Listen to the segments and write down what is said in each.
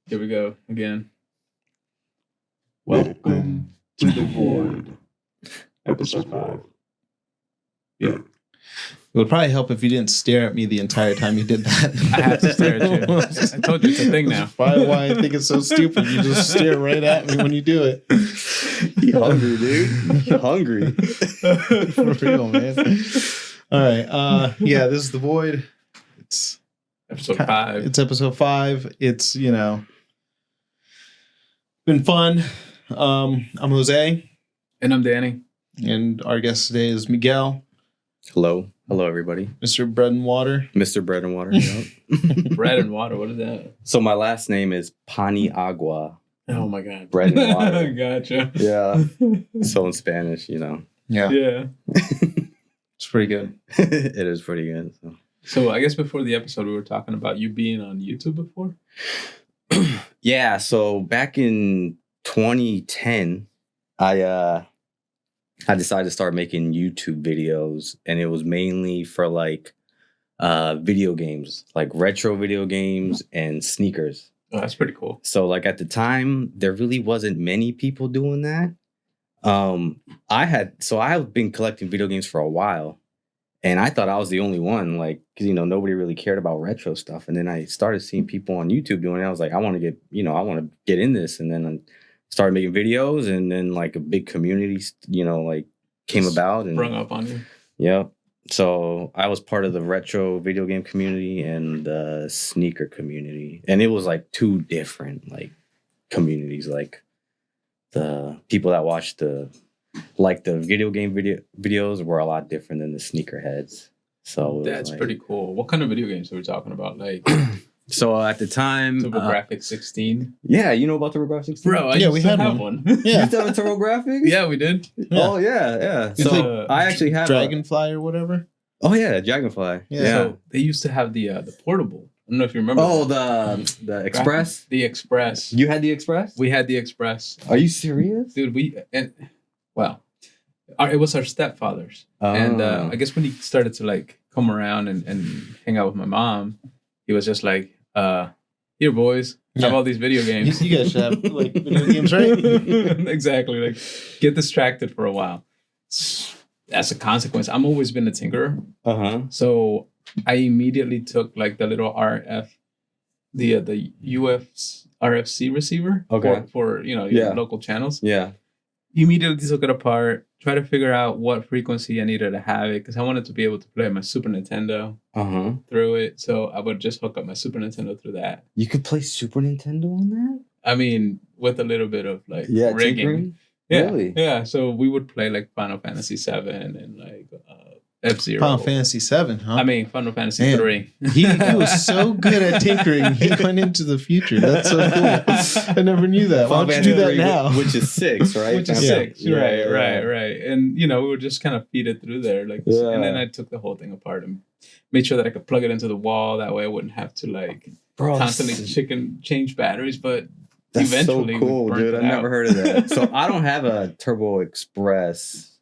Here we go again. Welcome to the Void. Episode 5. Yeah. It would probably help if you didn't stare at me the entire time you did that. I have to stare at you. I told you it's a thing now. That's probably why I think it's so stupid. You just stare right at me when you do it. You hungry, dude. You hungry. For real, man. All right. Yeah, this is The Void. It's Episode 5. It's episode 5. It's, been fun. I'm Jose. And I'm Danny. And our guest today is Miguel. Hello. Hello, everybody. Mr. Bread and Water. Mr. Bread and Water. Yep. Bread and water. What is that? So my last name is Paniagua. Oh, my God. Bread and water. Gotcha. Yeah. So in Spanish, Yeah. Yeah. It's pretty good. It is pretty good. So I guess before the episode, we were talking about you being on YouTube before. Yeah. So back in 2010, I decided to start making YouTube videos, and it was mainly for video games, like retro video games and sneakers. Oh, that's pretty cool. So at the time, there really wasn't many people doing that. I've been collecting video games for a while, and I thought I was the only one, because nobody really cared about retro stuff. And then I started seeing people on YouTube doing it. I was like, I want to get in this. And then I started making videos, and then a big community, came about and sprung up on you. Yeah. So I was part of the retro video game community and the sneaker community, and it was two different communities. The people that watched the video game videos were a lot different than the sneakerheads. So that's pretty cool. What kind of video games are we talking about? So at the time, TurboGrafx 16. Yeah, you know about TurboGrafx 16? Bro, we had one. Yeah, you still have a TurboGrafx? Yeah, we did. Yeah. Oh yeah. So I actually have Dragonfly or whatever. Oh yeah, Dragonfly. Yeah. So they used to have the portable. I don't know if you remember. Oh, the Express. The Express. You had the Express? We had the Express. Are you serious, dude? It was our stepfather's, and I guess when he started to come around and hang out with my mom, he was just like, "Here, boys, have all these video games. You guys should have video games, right?" Exactly. Get distracted for a while. As a consequence, I'm always been a tinkerer. So I immediately took the little RF, the RFC receiver for your local channels. Yeah. Immediately took it apart, tried to figure out what frequency I needed to have it, because I wanted to be able to play my Super Nintendo through it. So I would just hook up my Super Nintendo through that. You could play Super Nintendo on that? I mean, with a little bit of rigging. Tinkering? Yeah, really? Yeah. So we would play Final Fantasy 7 and F-Zero. Final Fantasy 7, huh? I mean, Final Fantasy 3. He was so good at tinkering. He went into the future. That's so cool. I never knew that. Why don't you do that now? Which is 6, right? Which is 6. Yeah. Right. And, we would just kind of feed it through there. And then I took the whole thing apart and made sure that I could plug it into the wall. That way I wouldn't have to constantly change batteries. But that's eventually so cool, dude. I've never heard of that. So I don't have a Turbo Express.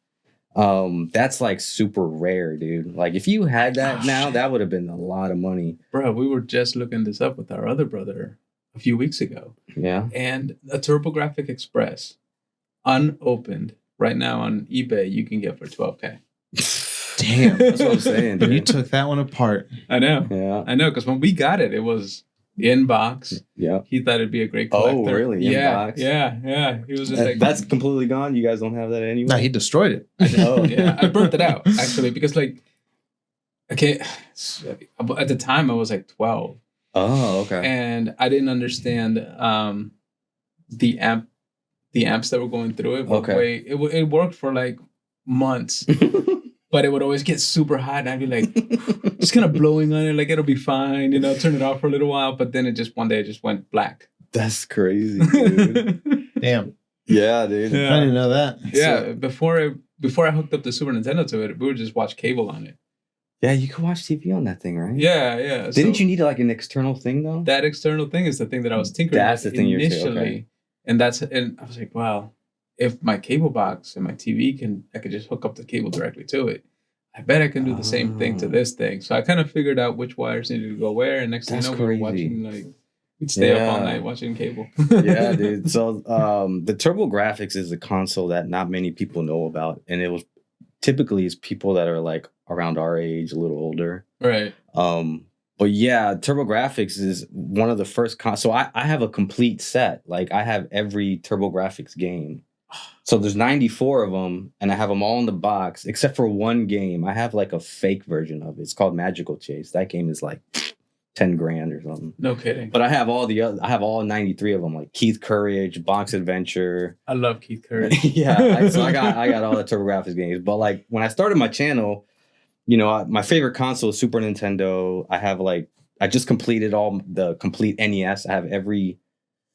That's super rare, dude. If you had that now, that would have been a lot of money. Bro, we were just looking this up with our other brother a few weeks ago. Yeah. And a TurboGrafx Express, unopened, right now on eBay, you can get for $12,000. Damn. That's what I'm saying, dude. You took that one apart. I know. Yeah. I know, because when we got it, it was in box. Yeah. He thought it'd be a great collector. Oh, really? In box? Yeah. He was just that's completely gone? You guys don't have that anymore? No, he destroyed it. Yeah. I burnt it out, actually, because at the time I was 12. Oh, okay. And I didn't understand the amps that were going through it. Okay. It worked for months. But it would always get super hot, and I'd be just kind of blowing on it, it'll be fine, turn it off for a little while. But then one day it just went black. That's crazy, dude. Damn. Yeah, dude. Yeah. I didn't know that. Yeah, before I hooked up the Super Nintendo to it, we would just watch cable on it. Yeah, you can watch TV on that thing, right? Yeah. Didn't you need an external thing though? That external thing is the thing that I was tinkering with. That's the thing initially. Okay. And I was like, wow. If my cable box and my TV I could just hook up the cable directly to it. I bet I can do the same thing to this thing. So I kind of figured out which wires needed to go where. And next thing you know, we were watching We'd stay up all night watching cable. Yeah, dude. So the TurboGrafx is a console that not many people know about, and it was typically is people that are like around our age, a little older. Right. But yeah, TurboGrafx is one of the first so I have a complete set. Like I have every TurboGrafx game. So there's 94 of them, and I have them all in the box, except for one game. I have like a fake version of it. It's called Magical Chase. That game is like 10 grand or something. No kidding. But I have all the other, I have all 93 of them, like Keith Courage, Bonk's Adventure. I love Keith Courage. Yeah, so I got all the TurboGrafx games. But like when I started my channel, you know, my favorite console is Super Nintendo. I have like, I just completed all the complete NES. I have every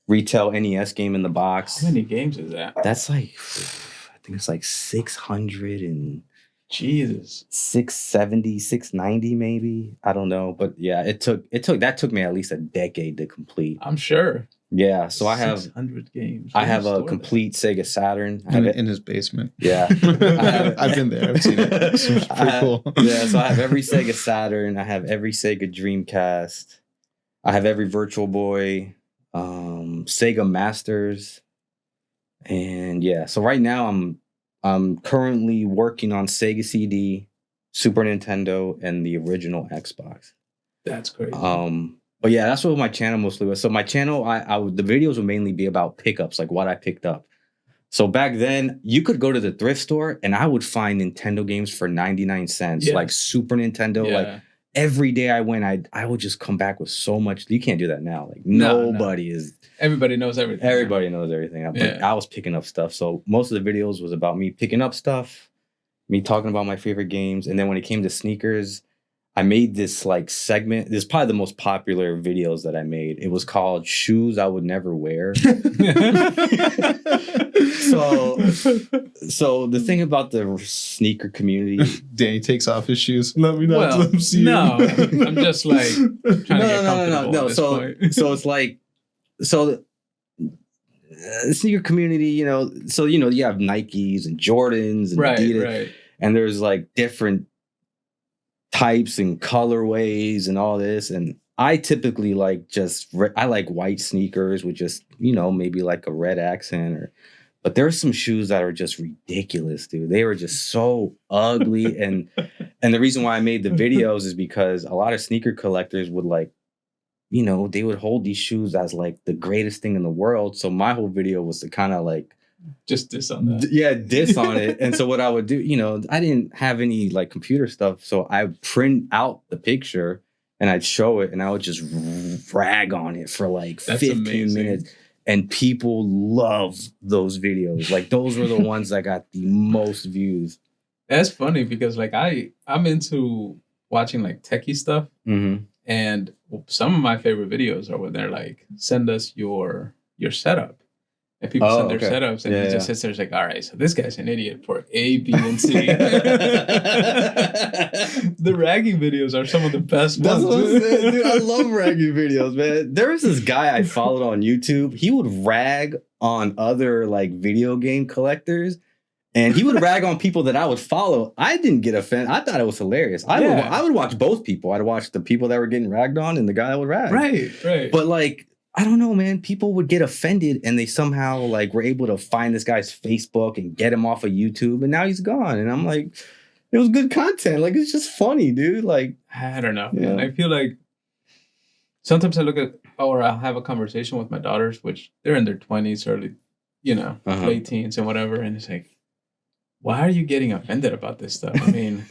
retail NES game in the box. How many games is that? That's like, I think it's like 600 and Jesus, 670, 690 maybe. I don't know, but yeah, it took me at least a decade to complete. I'm sure. Yeah, so I have 600 games. I have a complete Sega Saturn. I have in his basement. Yeah, I've been there. I've seen it. It's pretty cool. Yeah, so I have every Sega Saturn. I have every Sega Dreamcast. I have every Virtual Boy, Sega Masters, and yeah. So right now I'm currently working on Sega CD, Super Nintendo, and the original Xbox. That's crazy. But yeah, that's what my channel mostly was. So my channel, the videos would mainly be about pickups, like what I picked up. So back then, you could go to the thrift store and I would find Nintendo games for 99 cents, like Super Nintendo. Yeah. Like every day I went, I would just come back with so much. You can't do that now. Like nobody is. Everybody knows everything. Everybody knows everything. I was picking up stuff. So most of the videos was about me picking up stuff, me talking about my favorite games. And then when it came to sneakers, I made this like segment. This is probably the most popular videos that I made. It was called Shoes I Would Never Wear. So the thing about the sneaker community, Danny takes off his shoes. Let me not let him see no, you. I'm just like trying to get comfortable. No. So it's like the sneaker community, you know. So you have Nikes and Jordans and Adidas, and there's like different types and colorways and all this, and I typically like I like white sneakers with just maybe like a red accent, but there's some shoes that are just ridiculous, dude. They were just so ugly, and the reason why I made the videos is because a lot of sneaker collectors would like, they would hold these shoes as like the greatest thing in the world. So my whole video was to kind of like just diss on that. Yeah, diss on it. And so what I would do, I didn't have any like computer stuff. So I would print out the picture and I'd show it and I would just rag on it for like 15 minutes. And people love those videos. Like those were the ones that got the most views. That's funny because like I'm into watching like techie stuff. Mm-hmm. And some of my favorite videos are when they're like, send us your setup. And people send their setups, and he just sits there, like, all right, so this guy's an idiot for A, B, and C. The ragging videos are some of the best ones. What I'm saying, dude. I love ragging videos, man. There was this guy I followed on YouTube. He would rag on other like video game collectors, and he would rag on people that I would follow. I didn't get offended. I thought it was hilarious. I would watch both people. I'd watch the people that were getting ragged on and the guy that would rag. Right. But like, I don't know, man. People would get offended and they somehow like were able to find this guy's Facebook and get him off of YouTube, and now he's gone. And I'm like, it was good content. Like, it's just funny, dude. Like, I don't know. Yeah. I feel like sometimes I look at, or I'll have a conversation with my daughters, which they're in their 20s, early, late teens and whatever. And it's like, why are you getting offended about this stuff? I mean,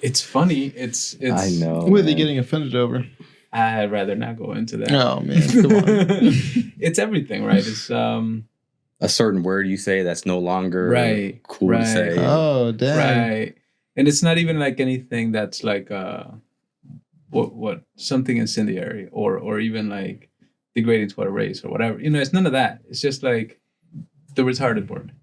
it's funny. It's. I know. What are they getting offended over? I'd rather not go into that. Oh man, come on. It's everything, right? It's a certain word you say that's no longer cool to say. Oh, damn. Right. And it's not even like anything that's like what something incendiary or even like degrading to a race or whatever. It's none of that. It's just like the retarded word.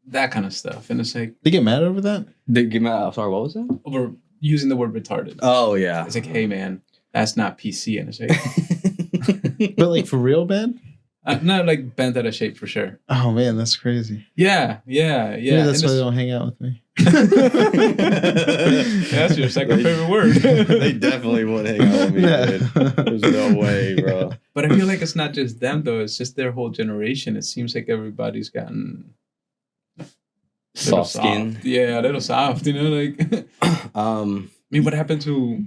That kind of stuff. And it's like, they get mad over that? They get mad. Sorry, what was that? Over using the word retarded. Oh yeah. It's like, hey man, that's not PC. And it's like, but like for real, man? Not like bent out of shape for sure. Oh man, that's crazy. Yeah. Maybe that's why they don't hang out with me. That's your second favorite word. They definitely won't hang out with me. Dude. There's no way, bro. But I feel like it's not just them though. It's just their whole generation. It seems like everybody's gotten Soft skin. Yeah, a little soft. You know, like. I mean, what happened to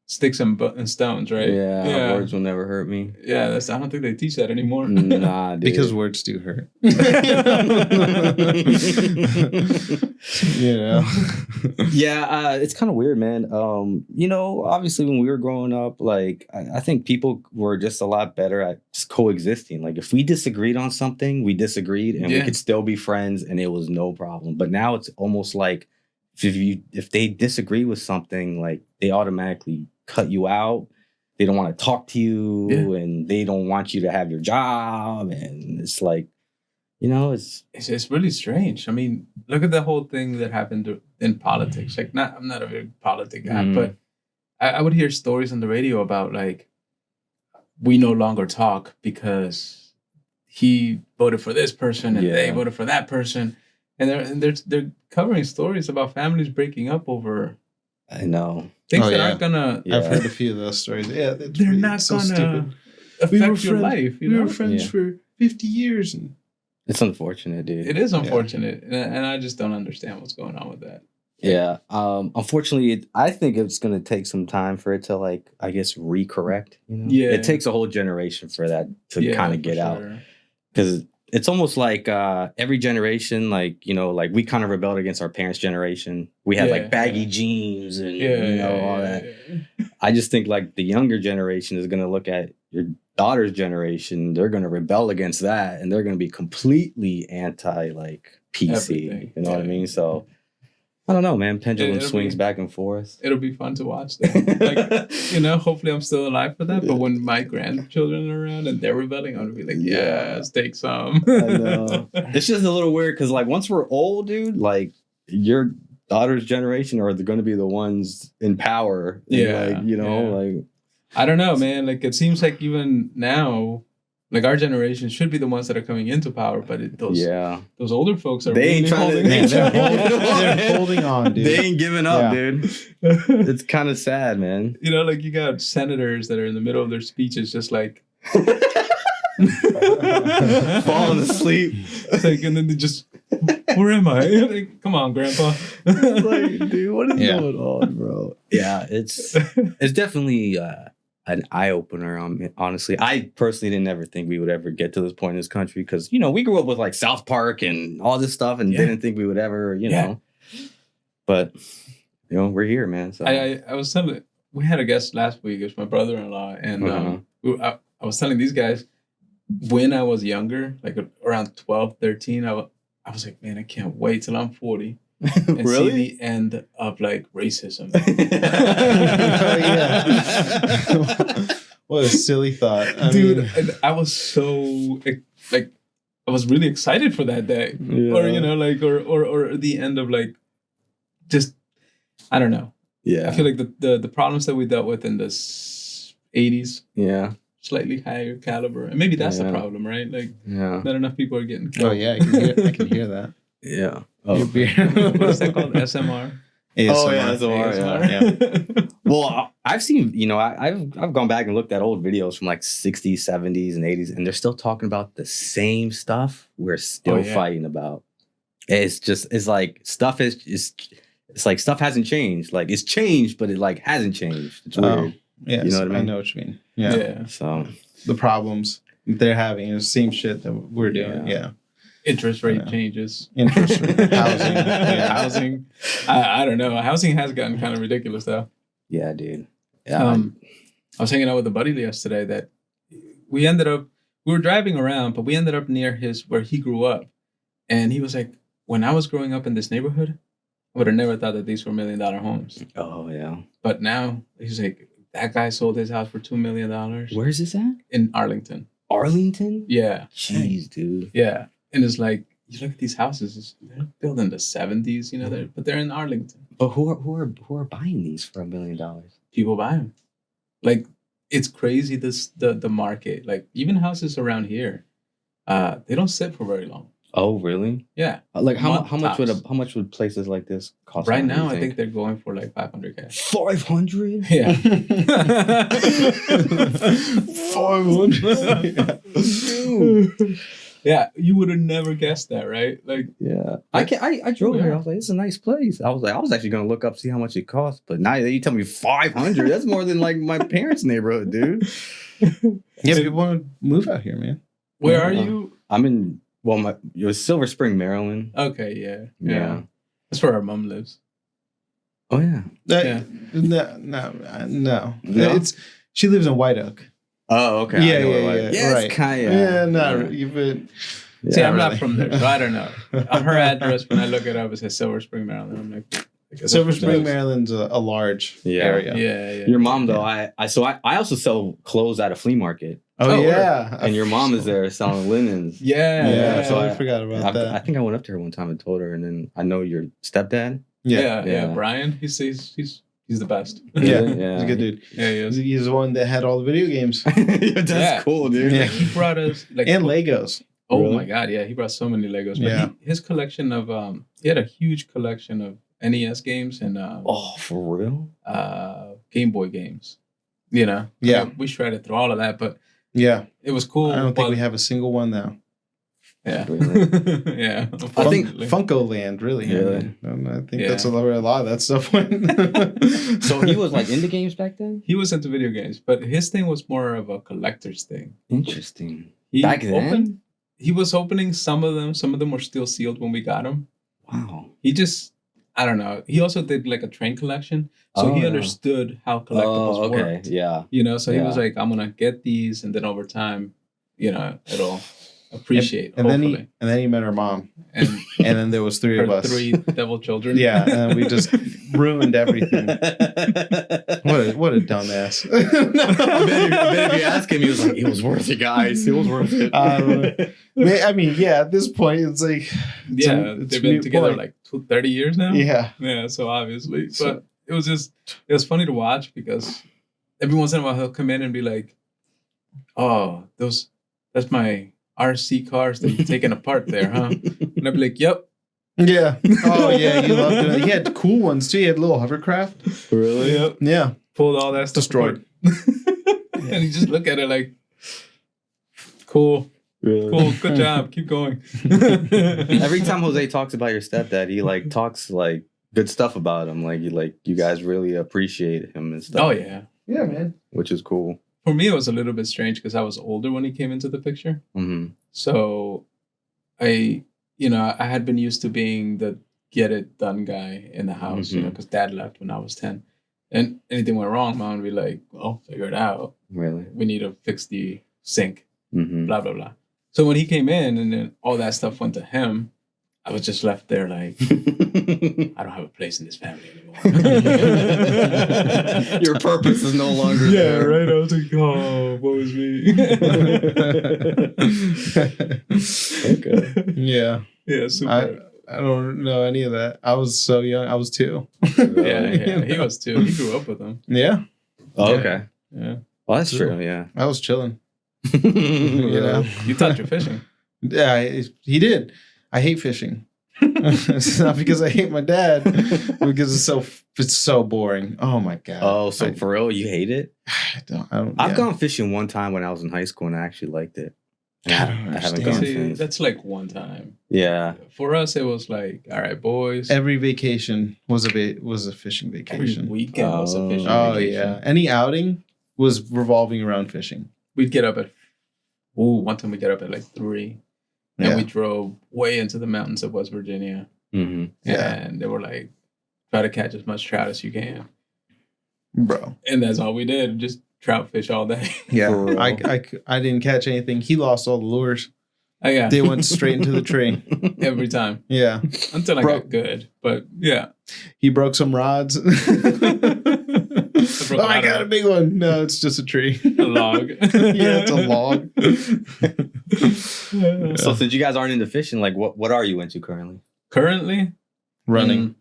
sticks and stones, right? Yeah, words will never hurt me. Yeah, I don't think they teach that anymore. Nah, dude. Because words do hurt. You know? Yeah, it's kind of weird, man. You know, obviously when we were growing up, like I think people were just a lot better at just coexisting. Like if we disagreed on something, we disagreed and we could still be friends and it was no problem. But now it's almost like if they disagree with something, like they automatically cut you out. They don't want to talk to you and they don't want you to have your job. And it's like, you know, it's really strange. I mean, look at the whole thing that happened in politics. Like, I'm not a big politic guy, but I would hear stories on the radio about like, we no longer talk because he voted for this person and they voted for that person. And they're covering stories about families breaking up over. I know things that aren't gonna. I've heard a few of those stories. Yeah, they're not so gonna affect your life. You know? We were friends for 50 years, and it's unfortunate, dude. It is unfortunate, and I just don't understand what's going on with that. Yeah. Unfortunately, I think it's gonna take some time for it to, like, I guess, recorrect. You know? Yeah. It takes a whole generation for that to kind of get out, because it's almost like every generation, like, you know, like we kind of rebelled against our parents' generation. We had like baggy jeans and you know all that. I just think like the younger generation is gonna look at your daughter's generation. They're gonna rebel against that, and they're gonna be completely anti like PC. Everything. You know what I mean? So I don't know, man. Pendulum swings back and forth. It'll be fun to watch that. Like, you know, hopefully I'm still alive for that. But when my grandchildren are around and they're rebelling, I'm gonna be like, yes, take some. I know. It's just a little weird because, like, once we're old, dude, like your daughter's generation are going to be the ones in power. And, like, you know, like I don't know, man. Like it seems like even now, like our generation should be the ones that are coming into power, but those older folks are really they're holding on, dude. They ain't giving up, dude. It's kind of sad, man. You know, like you got senators that are in the middle of their speeches, just like falling asleep. Like, and then they just, where am I? Like, come on, Grandpa. Like, dude, what is going on, bro? Yeah, it's definitely an eye opener. Honestly, I personally didn't ever think we would ever get to this point in this country because, you know, we grew up with like South Park and all this stuff and didn't think we would ever, you know. But, you know, we're here, man. So I was telling, we had a guest last week. It was my brother-in-law, and I was telling these guys when I was younger, like around 12, 13, I was like, man, I can't wait till I'm 40. And see the end of like racism. What a silly thought, dude! I was so like, I was really excited for that day, or you know, like, or the end of like, just I don't know. Yeah, I feel like the problems that we dealt with in the 80s. Yeah. Slightly higher caliber, and maybe that's the problem, right? Like, not enough people are getting killed. Oh yeah, I can hear that. Yeah. Oh. What is that called? SMR. ASMR. Oh yeah, ASMR. Yeah. Well, I've seen, you know, I've gone back and looked at old videos from like 60s, 70s, and 80s, and they're still talking about the same stuff we're still fighting about. It's like stuff it's like stuff hasn't changed. Like it's changed, but it like hasn't changed. It's weird. Yeah, you know what I mean? I know what you mean. Yeah. So the problems they're having is the same shit that we're doing. Yeah. Interest rate changes. Interest rate, housing. Housing. I don't know. Housing has gotten kind of ridiculous though. Yeah, dude. Yeah. I was hanging out with a buddy yesterday that we were driving around, but we ended up near where he grew up. And he was like, when I was growing up in this neighborhood, I would have never thought that these were $1 million homes. Oh yeah. But now he's like, that guy sold his house for $2 million. Where is this at? In Arlington. Arlington? Yeah. Jeez, dude. Yeah. And it's like, you look at these houses, they're built in the 70s, you know, but they're in Arlington. But who are buying these for $1 million? People buy them. Like, it's crazy, the market. Like, even houses around here, They don't sit for very long. Oh, really? Yeah. Like how much would places like this cost? Right now, I think they're going for like $500K. 500. Yeah. 500. Yeah, you would have never guessed that, right? Like, yeah, I drove here. I was like, it's a nice place. I was actually gonna look up see how much it costs, but now that you tell me 500, that's more than like my parents' neighborhood, dude. Yeah, people want to move out here, man. Where are you? I'm in it was Silver Spring, Maryland. Okay, yeah. That's where our mom lives. Oh yeah. No. She lives in White Oak. Oh, okay. Yeah. Right. It's kind of. Yeah, not even. See, I'm not from there, so I don't know. On her address, when I look it up, it says Silver Spring, Maryland. I'm like, Silver Spring, Maryland's a large area. Yeah. Your mom, though, I also sell clothes at a flea market. Oh yeah. And your mom is there selling linens. Yeah. So I forgot about that. I think I went up to her one time and told her, and then I know your stepdad. Yeah. Brian, he's the best. Yeah. He's a good dude. Yeah, he is. He's the one that had all the video games. That's cool, dude. Yeah. He brought us and Legos. Oh really? My God, yeah, he brought so many Legos. But his collection of he had a huge collection of NES games and for real? Game Boy games. You know? Yeah. We shredded through all of that, but yeah, it was cool. I don't think we have a single one now. Yeah. Yeah. I think Funko Land, really. I think that's where a lot of that stuff went. So he was like into games back then? He was into video games, but his thing was more of a collector's thing. Interesting. Back then? He was opening some of them. Some of them were still sealed when we got them. Wow. He just, I don't know. He also did like a train collection. So he understood how collectibles worked. Yeah. You know, so he was like, I'm going to get these. And then over time, you know, it'll appreciate. And then he met her mom. And then there was three of us. 3 devil children. Yeah. And we just ruined everything. What a dumbass. I bet if you ask him, he was like, it was worth it, guys. It was worth it. I mean, at this point, it's like... they've been together like 30 years now. Yeah. Yeah, so obviously. But it was funny to watch because every once in a while he'll come in and be like, oh, that's my RC cars that you've taken apart there, huh? And I'd be like, yep. Yeah. Oh, yeah. You loved doing it. He had cool ones, too. He had a little hovercraft. Really? Yep. Yeah. Pulled all that stuff destroyed. And you just look at it like, cool. Really? Cool. Good job. Keep going. Every time Jose talks about your stepdad, he like talks like good stuff about him. Like you guys really appreciate him and stuff. Oh, yeah. Yeah, man. Which is cool. For me, it was a little bit strange because I was older when he came into the picture. Mm-hmm. So I had been used to being the get it done guy in the house, you know, because dad left when I was 10. And anything went wrong, mom would be like, well, figure it out. Really? We need to fix the sink, blah, blah, blah. So when he came in and then all that stuff went to him, I was just left there like, I don't have a place in this family anymore. Your purpose is no longer there. there. Right? I was like, oh, what was me? Okay. Yeah. Yeah, super. I don't know any of that. I was so young. I was 2. Yeah. He was 2. He grew up with them. Yeah. Oh, okay. Yeah. Well, that's true. Yeah. I was chilling. You know? You taught you fishing. Yeah, he did. I hate fishing. It's not because I hate my dad, because it's so boring. Oh my God. Oh, so for real, you hate it? I don't. I've gone fishing one time when I was in high school and I actually liked it. I haven't gone since. That's like one time. Yeah. For us, it was like, all right, boys. Every vacation was a fishing vacation. Every weekend was a fishing vacation. Oh yeah. Any outing was revolving around fishing. We'd get up at one time we got up at like 3. And we drove way into the mountains of West Virginia. Mm-hmm. And they were like, try to catch as much trout as you can. Bro. And that's all we did. Just trout fish all day. Yeah. I didn't catch anything. He lost all the lures. Oh, yeah. They went straight into the tree. Every time. Yeah. Until I got good. But yeah. He broke some rods. I got a big one. No, it's just a tree. A log. Yeah, it's a log. So since you guys aren't into fishing, like what are you into currently? Currently? Running.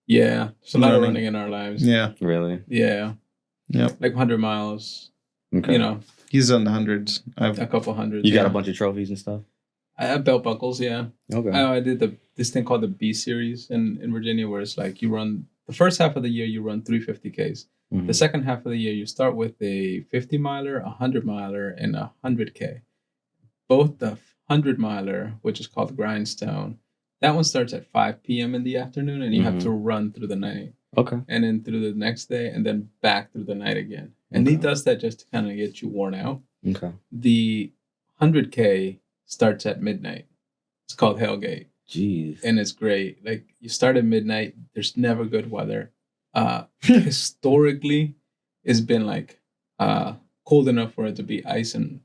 Yeah. There's a lot of running in our lives. Yeah. Really? Yeah. Yep. Like 100 miles. Okay. You know. He's on the hundreds. A couple hundreds. You got a bunch of trophies and stuff? Belt buckles, yeah. Okay. I did this thing called the B series in Virginia, where it's like you run the first half of the year, you run 350Ks. Mhm. The second half of the year, you start with a 50 miler, a 100 miler, and a 100K. Both the 100 miler, which is called Grindstone, that one starts at 5 p.m. in the afternoon, and you have to run through the night. Okay. And then through the next day, and then back through the night again. And he does that just to kind of get you worn out. Okay. The 100K starts at midnight. It's called Hellgate. Jeez. And it's great. Like, you start at midnight. There's never good weather. Historically, it's been like cold enough for it to be ice and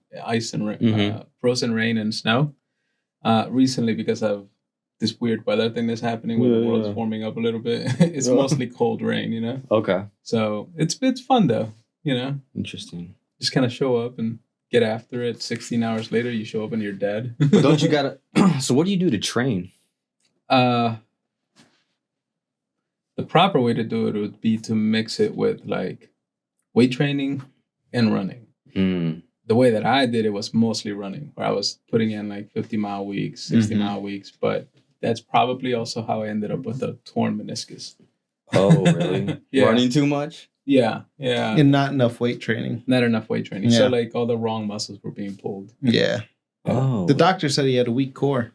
frozen rain and snow. Recently, because of this weird weather thing that's happening where the world's warming up a little bit, it's mostly cold rain, you know? Okay. So it's fun though, you know? Interesting. Just kind of show up and get after it. 16 hours later, you show up and you're dead. But don't you gotta... So what do you do to train? The proper way to do it would be to mix it with like weight training and running. The way that I did it was mostly running, where I was putting in like 50-mile weeks, 60-mile weeks. But that's probably also how I ended up with a torn meniscus. Oh, really? Yeah. Running too much? Yeah. And not enough weight training. Not enough weight training. Yeah. So like all the wrong muscles were being pulled. Yeah. Oh. The doctor said he had a weak core.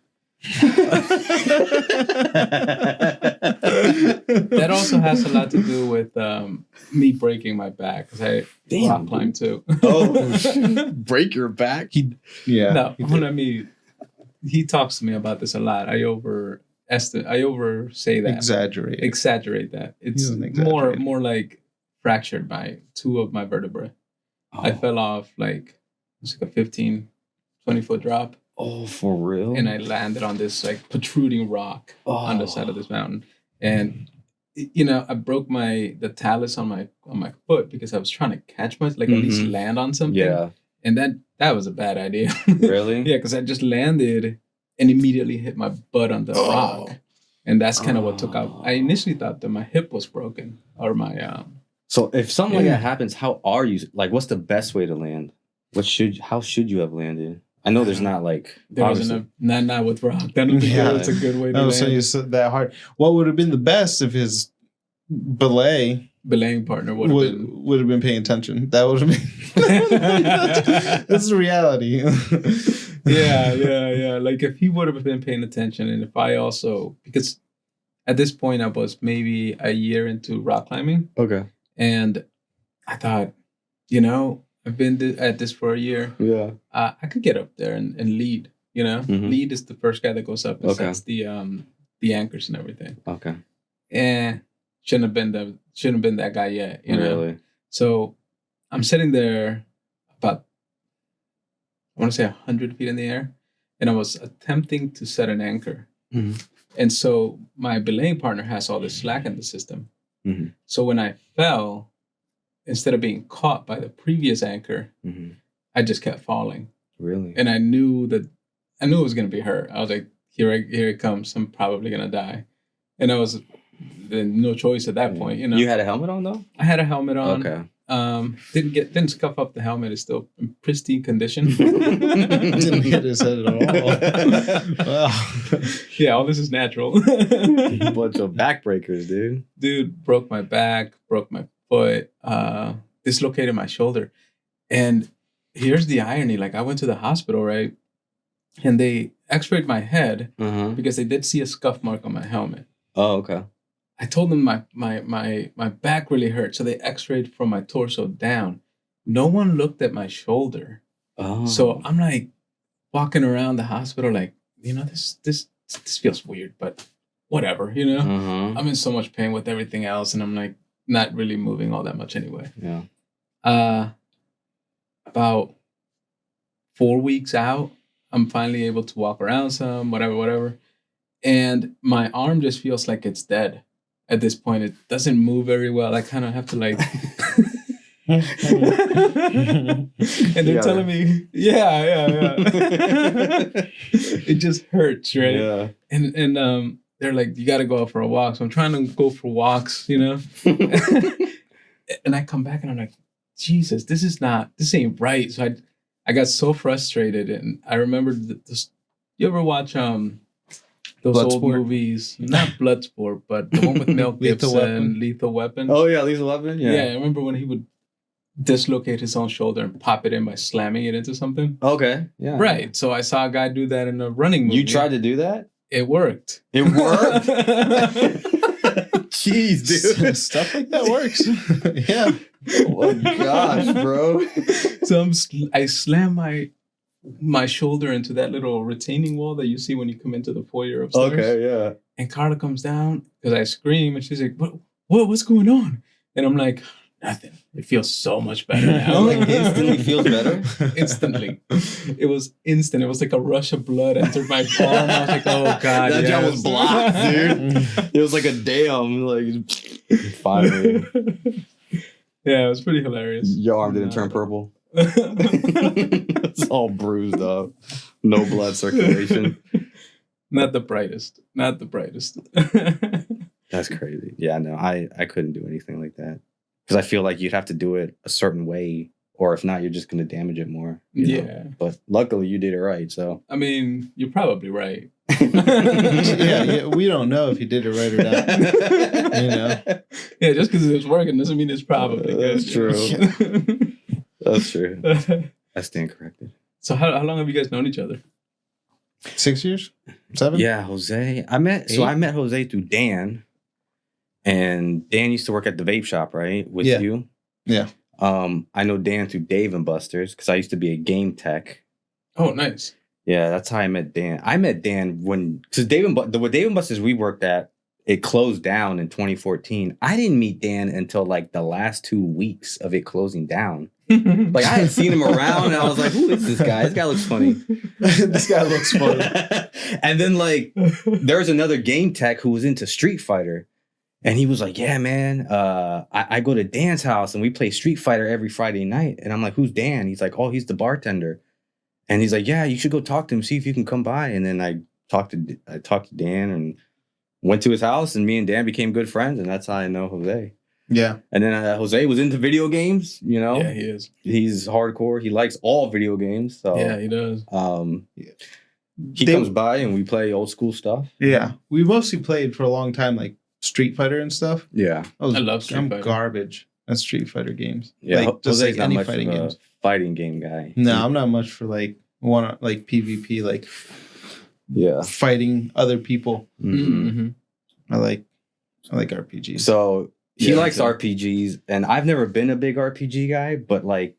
That also has a lot to do with me breaking my back, because I rock climb too. Oh, break your back? No, he talks to me about this a lot. I oversay that. Exaggerate that. It's more like fractured by 2 of my vertebrae. Oh. I fell off like a 15, 20-foot drop. Oh, for real? And I landed on this like protruding rock on the side of this mountain. And I broke the talus on my foot because I was trying to catch at least land on something. Yeah. And that was a bad idea. Really? Yeah, because I just landed and immediately hit my butt on the rock. And that's kind of what took out. I initially thought that my hip was broken or my So if something like that happens, how are you? Like, what's the best way to land? How should you have landed? I know there's not like... There wasn't not with rock. That would be that's a good way to land. So you said that hard. What would have been the best if his belaying partner would have been paying attention? That would have been... That's the reality. Yeah. Like if he would have been paying attention, and if I also... Because at this point I was maybe a year into rock climbing. Okay. And I thought, I've been at this for a year. Yeah. I could get up there and lead, Lead is the first guy that goes up and sets the anchors and everything. Okay. And shouldn't have been that guy yet, Really? So I'm sitting there about, I want to say 100 feet in the air, and I was attempting to set an anchor. Mm-hmm. And so my belaying partner has all this slack in the system. Mm-hmm. So when I fell, instead of being caught by the previous anchor, I just kept falling. Really? And I knew it was going to be hurt. I was like, here it comes. I'm probably going to die. And I was no choice at that point, You had a helmet on though? I had a helmet on. Okay. Didn't scuff up the helmet. It's still in pristine condition. Didn't hit his head at all. Wow. Yeah, all this is natural. Bunch of backbreakers, dude. Dude, broke my back, broke my foot, dislocated my shoulder. And here's the irony. Like, I went to the hospital, right? And they x-rayed my head because they did see a scuff mark on my helmet. Oh, okay. I told them my back really hurt, so they x-rayed from my torso down. No one looked at my shoulder. Oh. So I'm like walking around the hospital like, this feels weird, but whatever, I'm in so much pain with everything else, and I'm like not really moving all that much anyway. Yeah. About 4 weeks out, I'm finally able to walk around some, whatever. And my arm just feels like it's dead. At this point, it doesn't move very well. I kind of have to like... And they're telling me, yeah. It just hurts, right? Yeah. And they're like, you got to go out for a walk. So I'm trying to go for walks, And I come back and I'm like, Jesus, this ain't right. So I got so frustrated, and I remember You ever watch those old Bloodsport? movies? Not Bloodsport, but the one with Mel Lethal Gibson, Weapon? Lethal Weapon. Oh yeah, Lethal Weapon. Yeah, I remember when he would dislocate his own shoulder and pop it in by slamming it into something. Okay. Yeah. Right. So I saw a guy do that in a running movie. You tried to do that? It worked. It worked. Jeez, dude. Stuff like that works. Yeah. Oh my gosh, bro. So I slam my shoulder into that little retaining wall that you see when you come into the foyer upstairs. Okay, yeah. And Carla comes down because I scream and she's like, what's going on? And I'm like, nothing. It feels so much better now. Like instantly feels better? Instantly. It was instant. It was like a rush of blood entered my palm. I was like, oh God. That job was blocked, dude. It was like a dam. Like, finally. Yeah, it was pretty hilarious. Your arm didn't turn purple. It's all bruised up. No blood circulation. Not the brightest. Not the brightest. That's crazy. Yeah, no, I couldn't do anything like that. Because I feel like you'd have to do it a certain way, or if not, you're just going to damage it more. You know? But luckily, you did it right. So I mean, you're probably right. yeah, we don't know if he did it right or not. You know? Yeah, just because it was working doesn't mean it's probably good. That's true. That's true. I stand corrected. So how long have you guys known each other? 6 years? 7? Yeah, Jose. I met Jose through Dan. And Dan used to work at the vape shop, right? With you. Yeah. I know Dan through Dave and Buster's because I used to be a game tech. Oh, nice. Yeah, that's how I met Dan. I met Dan because Dave and Buster's we worked at, it closed down in 2014. I didn't meet Dan until like the last 2 weeks of it closing down. Like I had seen him around and I was like, who is this guy? This guy looks funny. This guy looks funny. And then like there's another game tech who was into Street Fighter. And he was like, yeah, man, I go to Dan's house and we play Street Fighter every Friday night. And I'm like, who's Dan? He's like, oh, he's the bartender. And he's like, yeah, you should go talk to him, see if you can come by. And then I talked to Dan and went to his house and me and Dan became good friends. And that's how I know Jose. Yeah. And then Jose was into video games, you know? Yeah, he is. He's hardcore. He likes all video games. So yeah, he does. He comes by and we play old school stuff. Yeah. We mostly played for a long time, like Street Fighter and stuff. Yeah. I love Street Fighter. I'm garbage at Street Fighter games. Yeah, like, just Jose's like any not much fighting of a games. Fighting game guy. No, I'm not much for like PvP, like fighting other people. Mm-hmm. I like RPGs. So he likes RPGs, and I've never been a big RPG guy, but like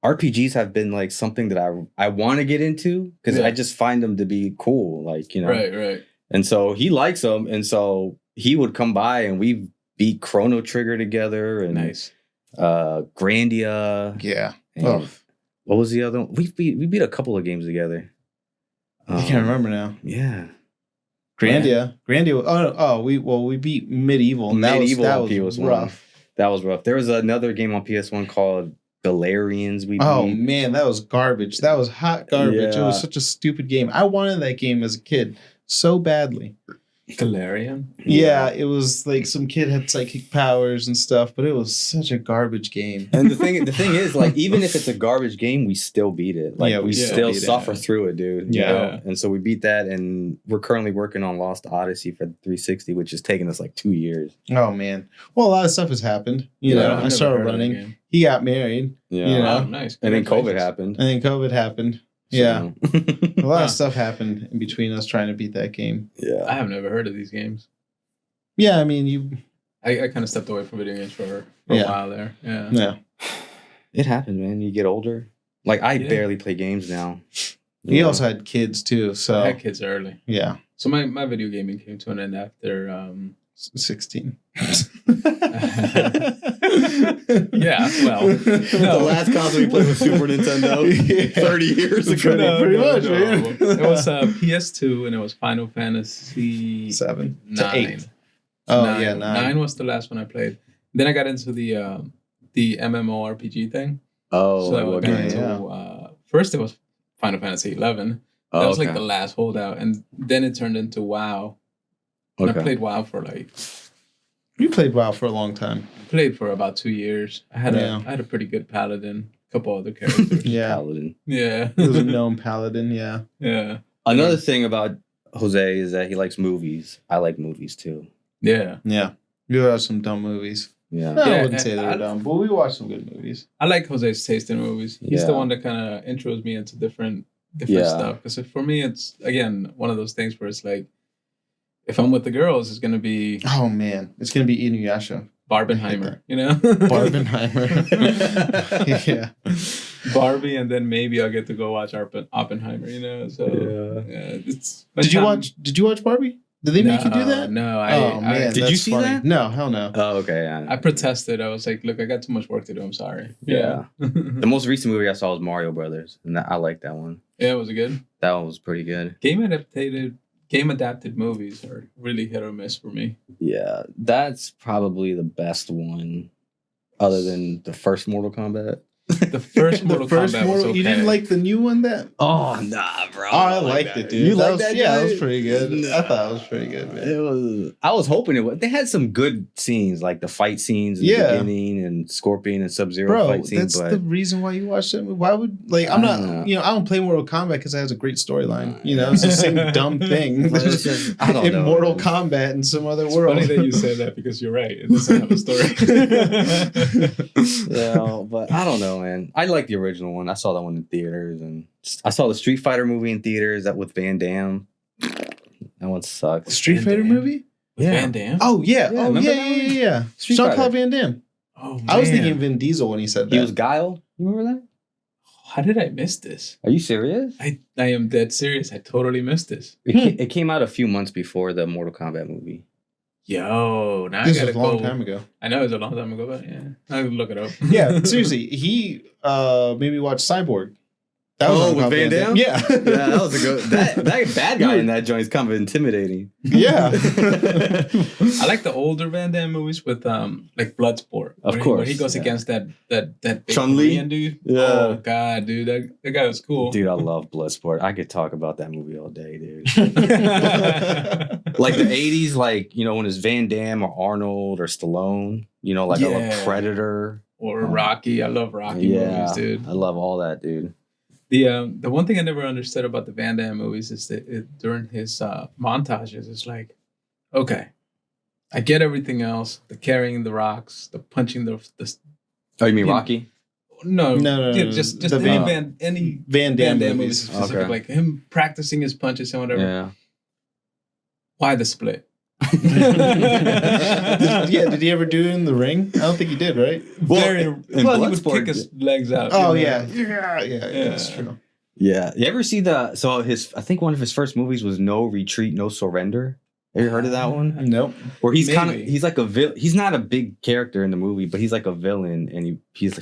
RPGs have been like something that I want to get into because I just find them to be cool, like, you know. Right. And so he likes them, and so he would come by and we beat Chrono Trigger together and Grandia. Yeah. And what was the other one? We beat a couple of games together. I can't remember now. Yeah. Grandia. We beat Medieval. And that was rough. That was rough. There was another game on PS1 called Galarians. Man, that was garbage. That was hot garbage. Yeah. It was such a stupid game. I wanted that game as a kid so badly. Galarian? Yeah, it was like some kid had psychic powers and stuff, but it was such a garbage game. And the thing is, like, even if it's a garbage game, we still beat it. Like, we still suffer through it, dude. Yeah. You know? And so we beat that, and we're currently working on Lost Odyssey for the 360, which has taken us like 2 years. Oh, man. Well, a lot of stuff has happened. You know, I started running. He got married. Yeah. You know? Oh, nice. And then COVID happened. Yeah. A lot of stuff happened in between us trying to beat that game. Yeah. I have never heard of these games. Yeah, I mean, I kind of stepped away from video games for a while there. Yeah. It happens, man. You get older. Like, I barely play games now. He also had kids, too, so... I had kids early. Yeah. So my video gaming came to an end after... 16. Yeah, well, the last console we played was Super Nintendo 30 years ago. Pretty much, man. It was PS2 and it was Final Fantasy 7 9. to 8. Oh, 9. yeah, 9 was the last one I played. Then I got into the MMORPG thing. Oh, so I got into first it was Final Fantasy 11. That was like the last holdout, and then it turned into WoW. And I played WoW for like... You played WoW for a long time. Played for about 2 years. I had a pretty good paladin, a couple other characters. Paladin. Yeah. He was a gnome paladin, yeah. Yeah. Another thing about Jose is that he likes movies. I like movies too. Yeah. Yeah. We watched some dumb movies. Yeah. No, I Yeah, wouldn't say they were dumb, but we watched some good movies. I like Jose's taste in movies. He's the Yeah. one that kind of intros me into different Yeah. stuff. Because for me, it's again one of those things where it's like, if I'm with the girls, it's gonna be Oh man, it's gonna be Inuyasha. Barbenheimer, you know? Barbenheimer. Yeah. Barbie, and then maybe I'll get to go watch Oppenheimer, you know? So yeah, it's. Did you watch Barbie? Did they make you do that? No, Oh man, Did you that's see funny. that? No, hell no. Oh, okay. Yeah. I protested. I was like, look, I got too much work to do. I'm sorry. Yeah. The most recent movie I saw was Mario Brothers, and I like that one. Yeah, was it good? That one was pretty good. Game adapted movies are really hit or miss for me. Yeah, that's probably the best one, other than the first Mortal Kombat. The first Mortal Kombat was okay. You didn't like the new one that? Oh nah, bro. Oh, I liked it, dude. You that like was, that? Yeah, Johnny? that was pretty good. Nah. I thought it was pretty good, man. It was. I was hoping it would. They had some good scenes, like the fight scenes in the beginning, and Scorpion and Sub-Zero Bro, fight scenes. that's But the reason why you watch that movie. Why would I'm I don't not? know. You know, I don't play Mortal Kombat because it has a great storyline. You know, it's the same dumb thing. But it's just- I don't in know, Mortal man. Kombat in some other It's world. funny that you said that because you're right. It doesn't have a story. Yeah, but I don't know, man. I like the original one. I saw that one in theaters, and I saw the Street Fighter movie in theaters that with Van Damme. That one sucked. Street Van Fighter Damme? movie? Van Damme? Oh yeah, Yeah, oh remember yeah, that yeah, one? yeah, yeah. Street Jean-Claude Fighter. Van Damme. Oh, I was man. thinking Vin Diesel when he said that. He was Guile. You remember that? How did I miss this? Are you serious? I am dead serious. I totally missed this. It came out a few months before the Mortal Kombat movie. Yo, now This I was gotta a long go. time ago. I know it was a long time ago, but yeah, I'll look it up. Yeah, seriously, he made me watch Cyborg. That was with Van Damme? Yeah, Yeah, that was a good. That bad guy in that joint is kind of intimidating. Yeah. I like the older Van Damme movies with like Bloodsport. Of where course, he goes yeah. against that big Chun-Li? Korean dude. Yeah. Oh god, dude, that guy was cool. Dude, I love Bloodsport. I could talk about that movie all day, dude. Like the 80s, like, you know, when it's Van Damme or Arnold or Stallone, you know, like Yeah. a Predator. Or Rocky. I love Rocky movies, dude. I love all that, dude. The one thing I never understood about the Van Damme movies is that during his montages, it's like, okay, I get everything else, the carrying the rocks, the punching the Oh, you mean Yeah. Rocky? No, yeah, just the any Van Damme movies movies. specific, Okay. like him practicing his punches and whatever. Yeah. Why the split? Did he ever do it in the ring? I don't think he did, right? Very in he would Bloodsport, kick his legs out. Oh you know? yeah, that's true. Yeah. You ever see I think one of his first movies was No Retreat, No Surrender. Have you heard of that one? Nope. Where he's Maybe. he's like a villain. He's not a big character in the movie, but he's like a villain, and he's a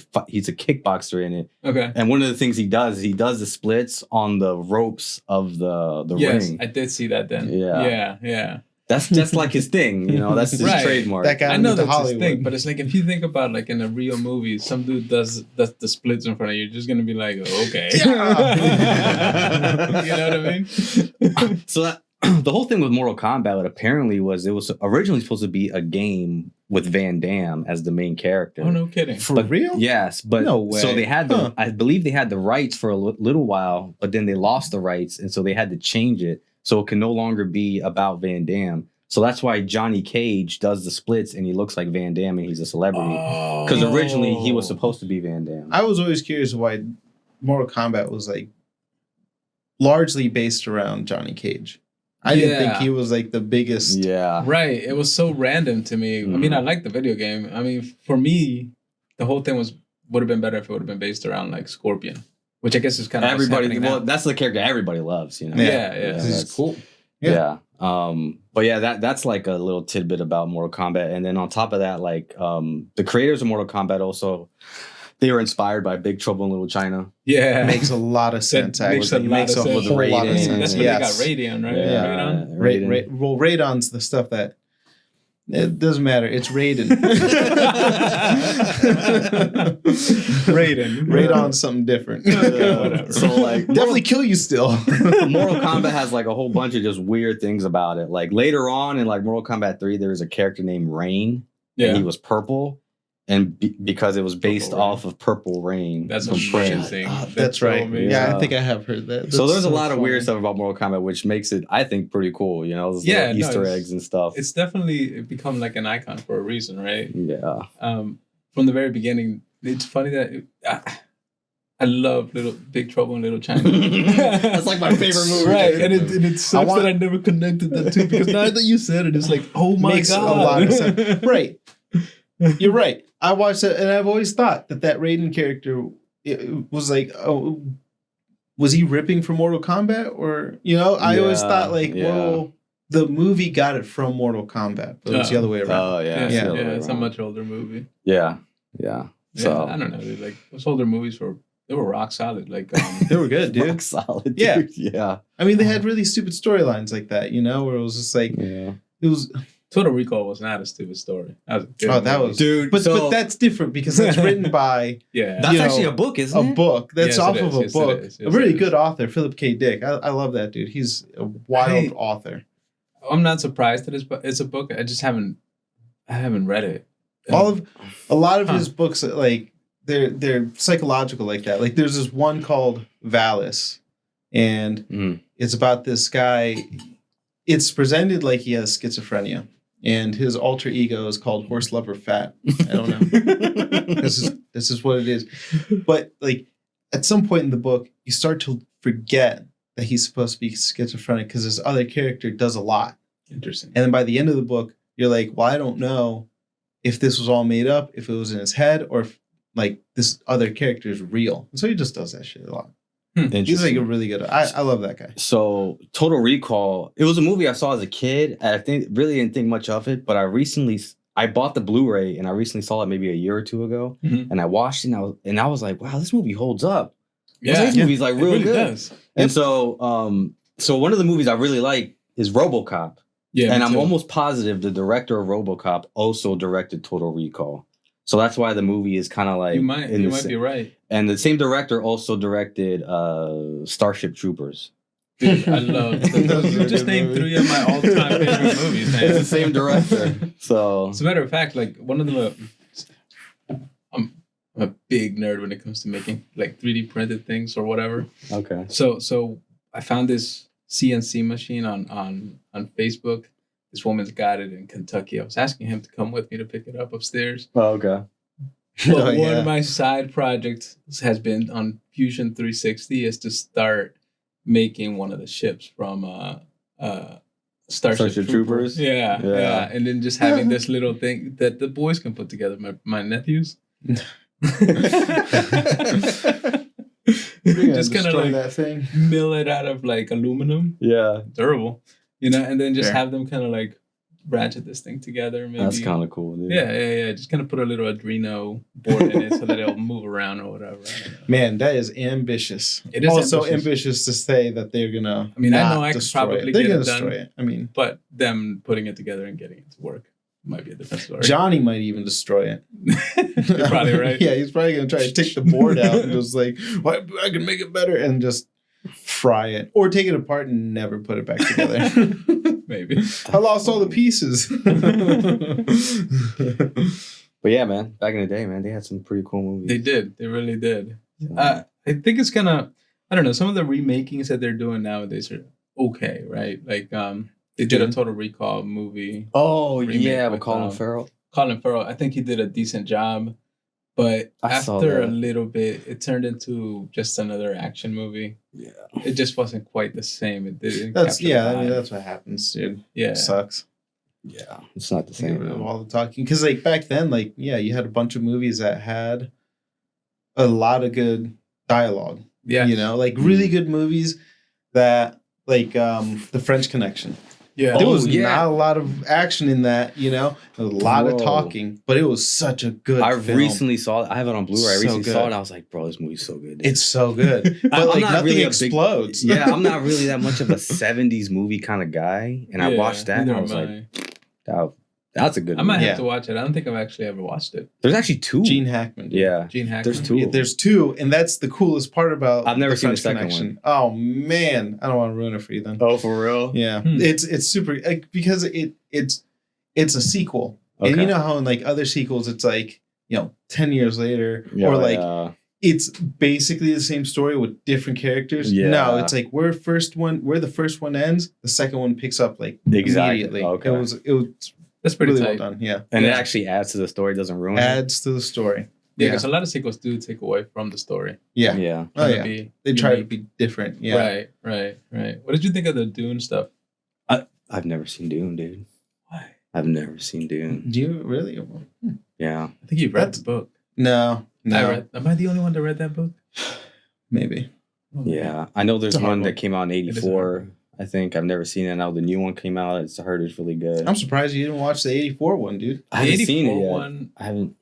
kickboxer in it. Okay. And one of the things he does the splits on the ropes of the Yes, ring. I did see that then. Yeah. Yeah. That's just like his thing, you know. That's his Right. trademark. That guy I know went to that's his Hollywood. thing, but it's like if you think about like in a real movie, some dude does the splits in front of you, you're just gonna be like, oh, okay. Yeah. You know what I mean? So the whole thing with Mortal Kombat apparently it was originally supposed to be a game with Van Damme as the main character. Oh, no kidding. For real? Yes, but No way. so they had Huh. I believe they had the rights for a little while, but then they lost the rights, and so they had to change it so it can no longer be about Van Damme. So that's why Johnny Cage does the splits and he looks like Van Damme and he's a celebrity. Because originally he was supposed to be Van Damme. I was always curious why Mortal Kombat was like largely based around Johnny Cage. I didn't think Yeah. he was like the biggest. Yeah. Right. It was so random to me. I mean, I like the video game. I mean, for me, the whole thing would have been better if it would have been based around like Scorpion, which I guess is kind of Everybody, now. well, that's the character everybody loves, you know. Yeah. This is cool. Yeah. But yeah, that's like a little tidbit about Mortal Kombat. And then on top of that, like the creators of Mortal Kombat also, they were inspired by Big Trouble in Little China. Yeah. Makes a lot of sense. That makes a actually. lot Makes of a sense. whole lot of Raiden. sense. That's where Yes. they got Radeon, right? Yeah. Radeon? Well, Radon's the stuff that it doesn't matter. It's Raiden. Radon's something different. Whatever. So like Definitely kill you still. Mortal Kombat has like a whole bunch of just weird things about it. Like later on in like Mortal Kombat 3, there was a character named Rain. Yeah. And he was purple. and because it was based Purple off of Purple Rain. That's from Prince. amazing. That's so right. amazing. Yeah, I think I have heard that. So That's there's a lot of funny. weird stuff about Mortal Kombat, which makes it, I think, pretty cool. You know, those Yeah, little no, Easter it's- eggs and stuff. It's definitely become like an icon for a reason, right? Yeah. From the very beginning, it's funny that I love Big Trouble in Little China. That's like my favorite movie. Right, and it sucks that I never connected that too, because now that you said it, it's like, oh my Makes god, a lot of sense. Right. You're right. I watched it, and I've always thought that Raiden character it was like, oh, was he ripping from Mortal Kombat, or I always thought like, well, the movie got it from Mortal Kombat, but it was the other way around. Oh yeah, It's a much older movie. Yeah. So I don't know, dude, like those older movies they were rock solid. Like They were good, dude. Rock solid. Yeah. Dude. Yeah. I mean, they had really stupid storylines like that, where it was just like, it was. Total Recall was not a stupid story. That was a good That movie. was, Dude, but that's different because that's written by that's actually a book, isn't it? a book. That's Yes, off it of is. a Yes, it book. is. A Yes, really it good is. author, Philip K. Dick. I love that dude. He's a wild author. I'm not surprised that it's a book. I just haven't read it. A lot of his books, like they're psychological like that. Like there's this one called Valis, and it's about this guy. It's presented like he has schizophrenia, and his alter ego is called Horse Lover Fat. I don't know. This is what it is. But like at some point in the book, you start to forget that he's supposed to be schizophrenic because his other character does a lot. Interesting. And then by the end of the book, you're like, well, I don't know if this was all made up, if it was in his head, or if like this other character is real. And so he just does that shit a lot. He's like a really good. I love that guy. So Total Recall, it was a movie I saw as a kid. And I really didn't think much of it, but I bought the Blu-ray and I recently saw it maybe a year or two ago, and I watched it and I was like, wow, this movie holds up. This movie's like real really good. Does. And so one of the movies I really like is RoboCop. Yeah, and me I'm too. almost positive the director of RoboCop also directed Total Recall. So that's why the movie is kind of like You might be right. And the same director also directed Starship Troopers. Dude, I love those. You just named 3 of my all-time favorite movies, man. It's the same director. So as a matter of fact, like one of the, I'm a big nerd when it comes to making like 3D printed things or whatever. okay. So I found this CNC machine on Facebook. This woman's got it in Kentucky. I was asking him to come with me to pick it up upstairs. Oh, okay. But one of my side projects has been on Fusion 360 is to start making one of the ships from Starship Troopers. Yeah. And then just having this little thing that the boys can put together, my nephews. Just kind of like that thing. mill it out of like aluminum. Yeah. Durable. And then just Fair. have them kind of like ratchet this thing together. Maybe. That's kind of cool, dude. Yeah. Just kind of put a little Arduino board in it so that it'll move around or whatever. I don't know. Man, that is ambitious. It is also ambitious. to say that they're gonna. I mean, I know not I could destroy probably it. They're get gonna it done. destroy it. I mean, But them putting it together and getting it to work might be a different story. Johnny might even destroy it. You're probably right. Yeah, he's probably gonna try to take the board out and just like, what, I can make it better, and just fry it, or take it apart and never put it back together. Maybe. I lost all the pieces. But yeah, man, back in the day, man, they had some pretty cool movies. They did. They really did. I think it's gonna. I don't know. Some of the remakings that they're doing nowadays are okay, right? Like they did a Total Recall movie. Oh remake yeah, with with, Colin Farrell. Colin Farrell. I think he did a decent job, but I saw after that. a little bit, it turned into just another action movie. Yeah. It just wasn't quite the same. It didn't. That's capture the I mean vibe. that's what happens, dude. Yeah. It sucks. Yeah, it's not the Think same. of all the talking, because like back then, like you had a bunch of movies that had a lot of good dialogue. Yeah. Like really good movies that like The French Connection. Yeah. There was yeah. not a lot of action in that, a lot of Whoa. talking, but it was such a good I film. recently saw it. I have it on Blu-ray. I So recently good. saw it. And I was like, bro, this movie's so good. Dude. It's so good. But I'm like not nothing really a big- explodes. Yeah, I'm not really that much of a 70s movie kind of guy. And I watched that and neither I was am like, that's a good I might movie. have to watch it. I don't think I've actually ever watched it. There's actually 2. Gene Hackman. Yeah. Gene Hackman. There's 2. Yeah, there's 2, and that's the coolest part about I've never seen the French second Connection. Oh man, I don't want to ruin it for you then. Oh, for real? Yeah, Hmm. it's super because it's a sequel, and Okay. you know how in like other sequels it's like 10 years later, or like it's basically the same story with different characters. Yeah. No, it's like where the first one ends, the second one picks up like immediately. Okay. It was That's pretty really tight. well done. Yeah, and it actually adds to the story, doesn't ruin it. Adds to the story. Yeah, because a lot of sequels do take away from the story. Yeah. Yeah. Oh yeah. They try to be different. Yeah. Right. What did you think of the Dune stuff? I've never seen Dune, dude. Why? I've never seen Dune. Do you really? Yeah. I think you've read the book. No. Am I the only one that read that book? Maybe. Yeah. I know there's It's a hard one that one. came out in '84. I think I've never seen it. Now the new one came out. I heard it's really good. I'm surprised you didn't watch the 84 one, dude. I haven't seen it 84 yet. one. I haven't.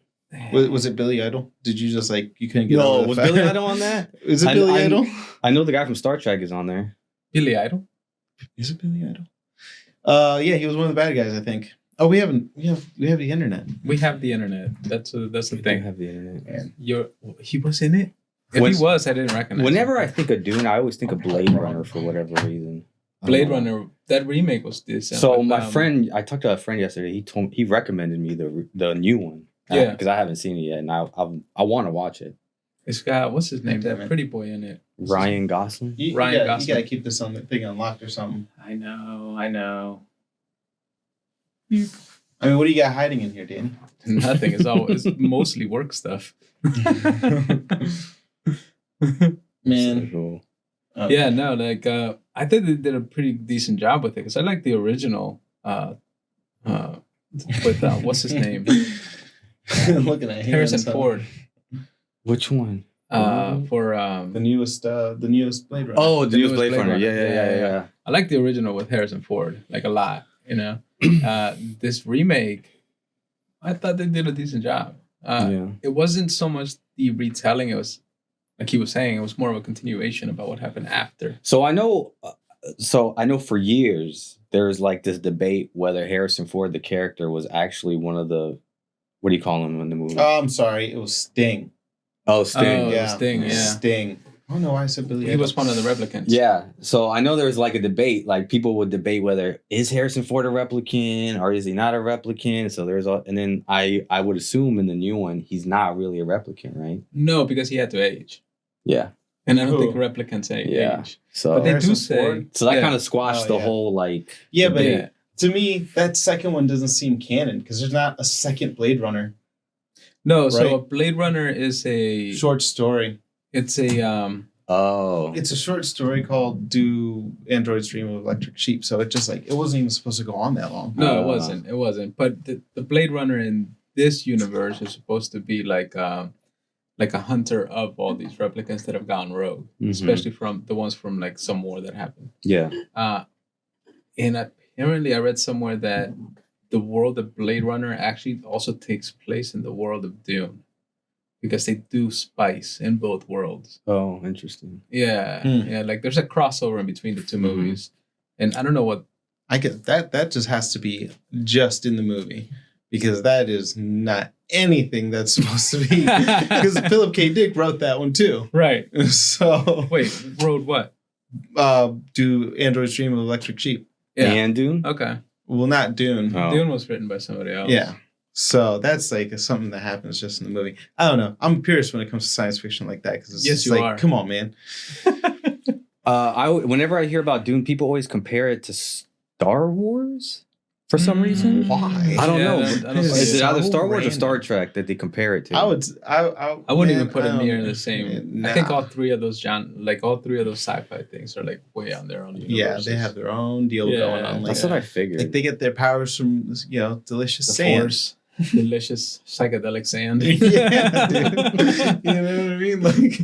Was it Billy Idol? Did you just like you couldn't get No, over the was fact- Billy Idol on that? Is it Billy Idol? I know the guy from Star Trek is on there. Billy Idol? Is it Billy Idol? Yeah, he was one of the bad guys, I think. Oh, we have the internet. We have the internet. That's the We thing. have the internet. Man. He was in it. If he was, I didn't recognize. Whenever him. I think of Dune, I always think of Blade Runner for whatever reason. Blade Runner, that remake was decent. So but, my friend, I talked to a friend yesterday. He recommended me the new one. Yeah. Because I haven't seen it yet, and I want to watch it. It's got what's his name? Damn That it. pretty boy in it. Ryan Gosling. You Ryan gotta Gosling. keep this on the thing unlocked or something. I know. I mean, what do you got hiding in here, Danny? Nothing. It's mostly work stuff. Man. So, Yeah, no, like I think they did a pretty decent job with it because I like the original. With what's his name? Looking at him. Harrison Ford. which one? For the newest Blade Runner. Oh, the newest newest Blade Blade Runner. Runner. Yeah. I like the original with Harrison Ford, like a lot. You know, this remake, I thought they did a decent job. It wasn't so much the retelling; it was like he was saying, it was more of a continuation about what happened after. So I know for years there's like this debate whether Harrison Ford, the character, was actually one of the, what do you call him in the movie? Oh, I'm sorry. It was Sting. Oh, Sting. Oh, Yeah. Sting. Yeah, Sting. I don't know why I said Billy he Idol. was one of the replicants. Yeah. So I know there was like a debate, like people would debate whether is Harrison Ford a replicant or is he not a replicant. So and then I would assume in the new one he's not really a replicant, right? No, because he had to age, Yeah. and I don't Who? think replicants age. Yeah. So But they Harrison do say Ford? so that yeah. kind of squashed Oh, the yeah. whole like Yeah, but debate. to me, that second one doesn't seem canon because there's not a second Blade Runner. No, so Right. a Blade Runner is a Short story. It's a Oh. It's a short story called "Do Androids Dream of Electric Sheep?" So it just like it wasn't even supposed to go on that long. no, it wasn't. But the Blade Runner in this universe is supposed to be like a hunter of all these replicants that have gone rogue, Mhm. especially from the ones from like some war that happened. Yeah. And apparently, I read somewhere that the world of Blade Runner actually also takes place in the world of Dune, because they do spice in both worlds. Oh, interesting. Yeah, yeah. Like there's a crossover in between the two Mhm. movies, and I don't know what. I get that. That just has to be just in the movie because that is not anything that's supposed to be. Because Philip K. Dick wrote that one too. Right. So Wait, road what? do Androids Dream of Electric Sheep? Yeah. And Dune? Okay. Well, not Dune. Oh. Dune was written by somebody else. Yeah. So that's like something that happens just in the movie. I don't know. I'm purist when it comes to science fiction like that because it's Yes, just you like, are. come on, man. Whenever I hear about Dune, people always compare it to Star Wars for some reason. Why? I don't Yeah, know. I don't Is it so either Star Wars or random. Star Trek that they compare it to? I wouldn't even man, put it I don't- near the same. I think all three of those sci-fi things are like way on their own universes. Yeah, they have their own deal Yeah, going on. Like, That's what I figured. like they get their powers from delicious the sand. Force, delicious psychedelic sand. Yeah, dude. You know what I mean? Like,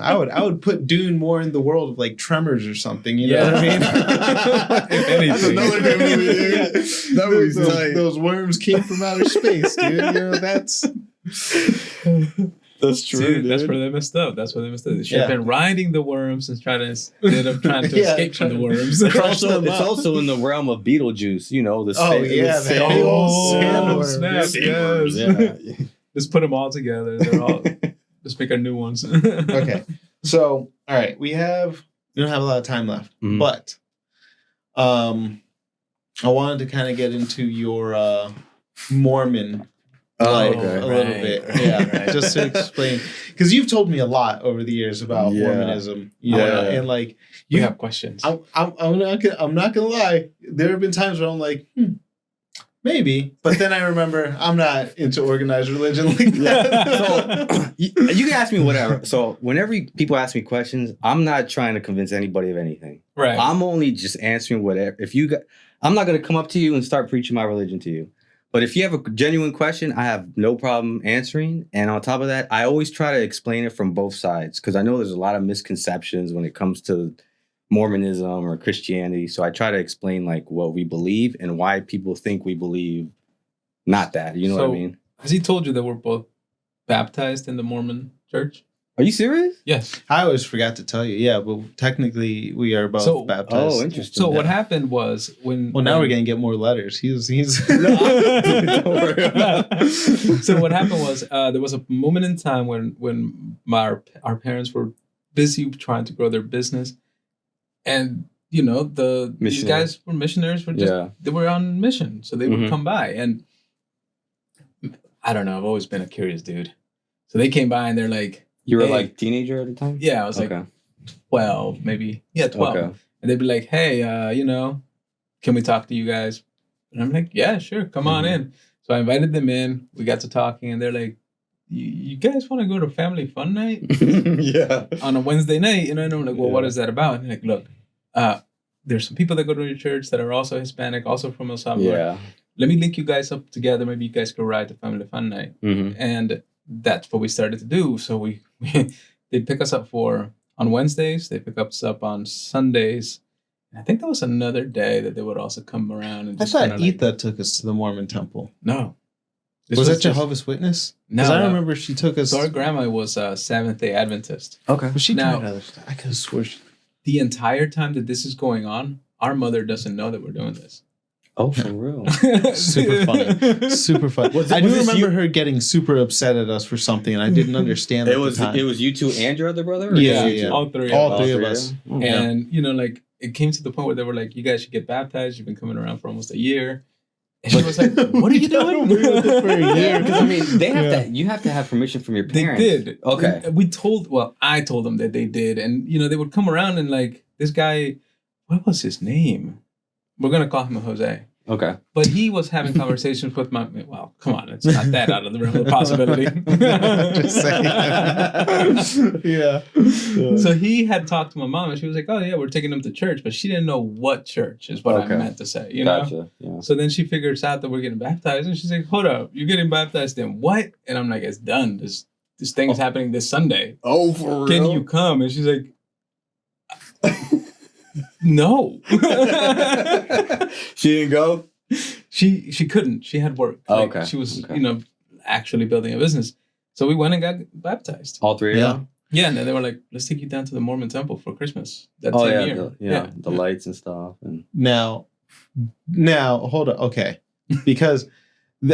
I would put Dune more in the world of like Tremors or something. You know what I mean? If anything. That's another good movie, dude. That movie's those, tight. those worms came from outer space, dude. You know that's See, that's where they messed up. They should have Yeah. been riding the worms instead of trying to Yeah, escape from the worms. It's Crush them it's up. also in the realm of Beetlejuice, the Oh, yeah, the the sand- old sandworm. snap, sandworms, yes. yeah. Just put them all together. They're all just make our new ones. okay. So, all right, we don't have a lot of time left, Mhm. but I wanted to kind of get into your Mormon A little bit. Yeah. Just to explain. Because you've told me a lot over the years about Mormonism. And like you have questions. I'm not gonna lie. There have been times where I'm like, maybe. But then I remember I'm not into organized religion like that. So you can ask me whatever. So whenever people ask me questions, I'm not trying to convince anybody of anything. Right. I'm only just answering whatever. I'm not going to come up to you and start preaching my religion to you. But if you have a genuine question, I have no problem answering. And on top of that, I always try to explain it from both sides because I know there's a lot of misconceptions when it comes to Mormonism or Christianity. So I try to explain like what we believe and why people think we believe not that. You know what I mean? Has he told you that we're both baptized in the Mormon church? Are you serious? Yes. I always forgot to tell you. Yeah, but technically we are both baptized. Oh, interesting. So what happened was now we're going to get more letters. He's Don't worry about it. So what happened was there was a moment in time when our parents were busy trying to grow their business. And, you know, these guys were missionaries. They were on mission. So they would come by. And I don't know. I've always been a curious dude. So they came by and they're like, you were like teenager at the time? Yeah, I was like 12, maybe. Yeah, 12. Okay. And they'd be like, hey, you know, can we talk to you guys? And I'm like, yeah, sure. Come on in. So I invited them in. We got to talking and they're like, you guys want to go to family fun night? Yeah. On a Wednesday night. You know, and I'm like, well, what is that about? And they're like, look, there's some people that go to your church that are also Hispanic, also from El Salvador. Yeah. Let me link you guys up together. Maybe you guys could ride to family fun night. And that's what we started to do. So they'd pick us up on Wednesdays. They pick us up on Sundays. And I think there was another day that they would also come around. And just I thought Etha took us to the Mormon temple. No. Was that Jehovah's Witness? No. Because I remember she took us. So our grandma was Seventh-day Adventist. Okay. But she tried other stuff. I could have sworn. The entire time that this is going on, our mother doesn't know that we're doing this. Oh, for real? Super funny. Super funny. I do remember her getting super upset at us for something, and I didn't understand it at the time. It was you two and your other brother? Yeah. All three of us. And, you know, like, it came to the point where they were like, you guys should get baptized. You've been coming around for almost a year. And she was like, what are you doing? For a year. Because, I mean, you have to have permission from your parents. They did. Okay. I told them that they did. And, you know, they would come around and, like, this guy, what was his name? We're going to call him Jose. Okay. But he was having conversations with well, come on, it's not that out of the realm of possibility. Just saying. Yeah. So he had talked to my mom and she was like, oh yeah, we're taking him to church. But she didn't know what church is what I meant to say, you know? Yeah. So then she figures out that we're getting baptized and she's like, hold up, you're getting baptized in what? And I'm like, it's done. This thing is happening this Sunday. Oh, for real? Can you come? And she's like, no. She didn't go? She couldn't. She had work. Okay. She was, you know, actually building a business. So we went and got baptized. All three of them? Yeah, and then they were like, let's take you down to the Mormon temple for Christmas. That same year. The lights and stuff. And Now, hold on. Okay. Because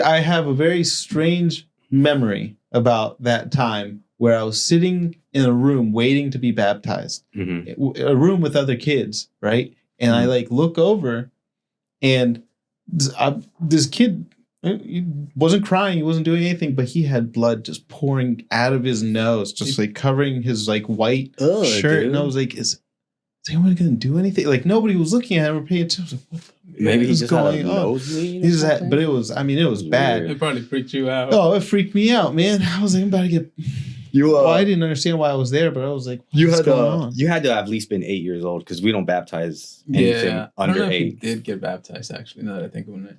I have a very strange memory about that time where I was sitting in a room waiting to be baptized, a room with other kids, right? And I like look over, and this kid, he wasn't crying, he wasn't doing anything, but he had blood just pouring out of his nose, just like covering his like white shirt. Dude. And I was like, is anyone gonna do anything? Like nobody was looking at him or paying attention. Like, what maybe he's just going on? But it was bad. It probably freaked you out. Oh, it freaked me out, man. I was like, I'm about to get. I didn't understand why I was there, but I was like, what's going on? You had to have at least been 8 years old because we don't baptize anything under 8. He did get baptized, actually, now that I think of it.